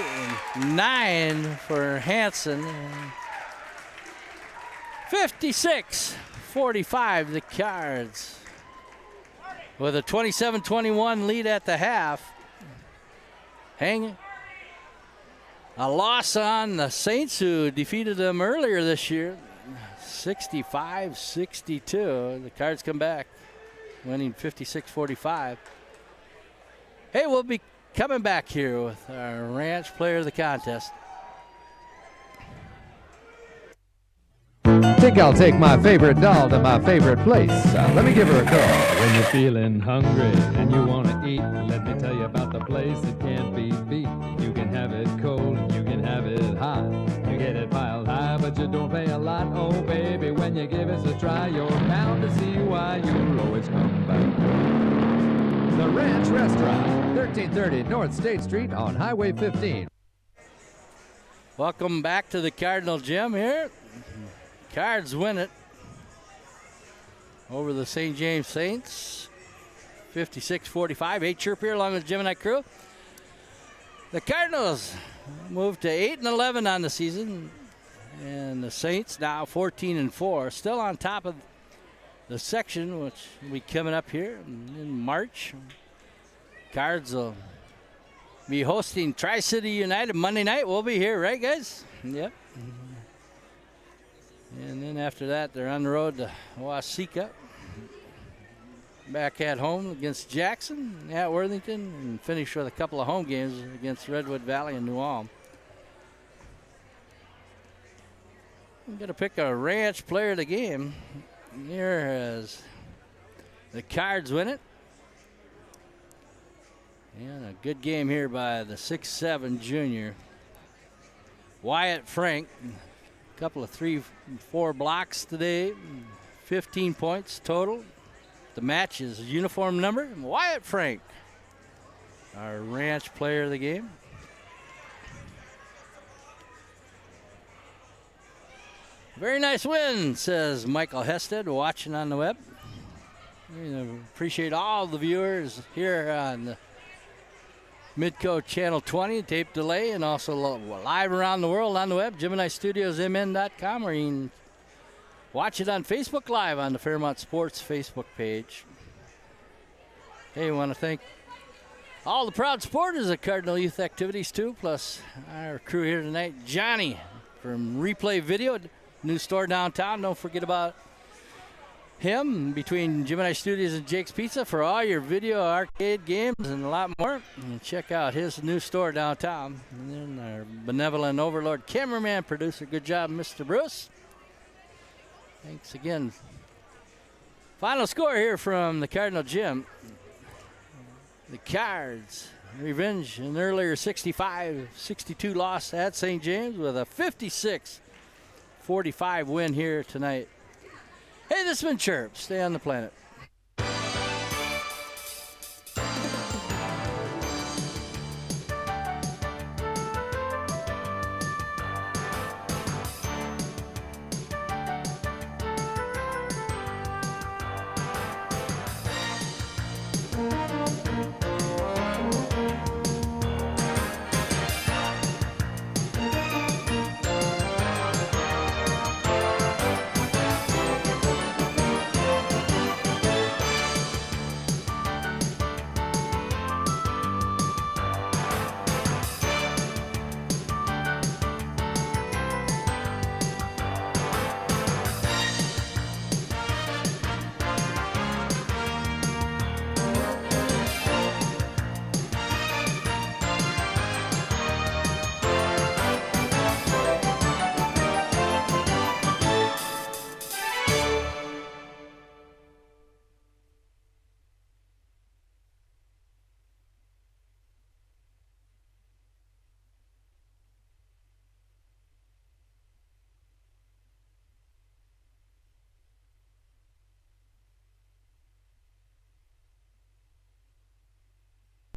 9 for Hanson. 56-45 the Cards. With a 27-21 lead at the half. Hanging. A loss on the Saints, who defeated them earlier this year. 65-62. The Cards come back, winning 56-45. Hey, we'll be coming back here with our Ranch Player of the Contest. Think I'll take my favorite doll to my favorite place. Let me give her a call. When you're feeling hungry and you want to eat, let me tell you about the place that can't be beat. You can have it cold, you can have it hot. You get it piled high, but you don't pay a lot. Oh, baby, when you give it a try, you're bound to see why you'll always come back. The Ranch Restaurant, 1330 North State Street on Highway 15. Welcome back to the Cardinal Gym here. Cards win it over the St. James Saints, 56-45. 8 chirp here along with the Gemini crew. The Cardinals moved to 8-11 on the season, and the Saints now 14-4, still on top of the section, which will be coming up here in March. Cards will be hosting Tri-City United Monday night. We'll be here, right, guys? Yep. And then after that, they're on the road to Wasika. Back at home against Jackson at Worthington, and finish with a couple of home games against Redwood Valley and New Ulm. I'm going to pick a Ranch Player of the game here as the Cards win it. And a good game here by the 6'7" junior, Wyatt Frank. Couple of 3-4 blocks today, 15 points total. The match is uniform number. Wyatt Frank, our Ranch Player of the game. Very nice win, says Michael Hested, watching on the web. We appreciate all the viewers here on the Midco Channel 20, tape delay, and also live around the world on the web, GeminiStudiosMN.com, or you can watch it on Facebook Live on the Fairmont Sports Facebook page. Hey, I want to thank all the proud supporters of Cardinal Youth Activities, too, plus our crew here tonight. Johnny from Replay Video, new store downtown. Don't forget about him between Gemini Studios and Jake's Pizza for all your video arcade games and a lot more. And check out his new store downtown. And then our benevolent overlord cameraman producer, good job, Mr. Bruce. Thanks again. Final score here from the Cardinal Gym. The Cards revenge an earlier 65-62 loss at St. James with a 56-45 win here tonight. Hey, this has been Chirp. Stay on the planet. Bye.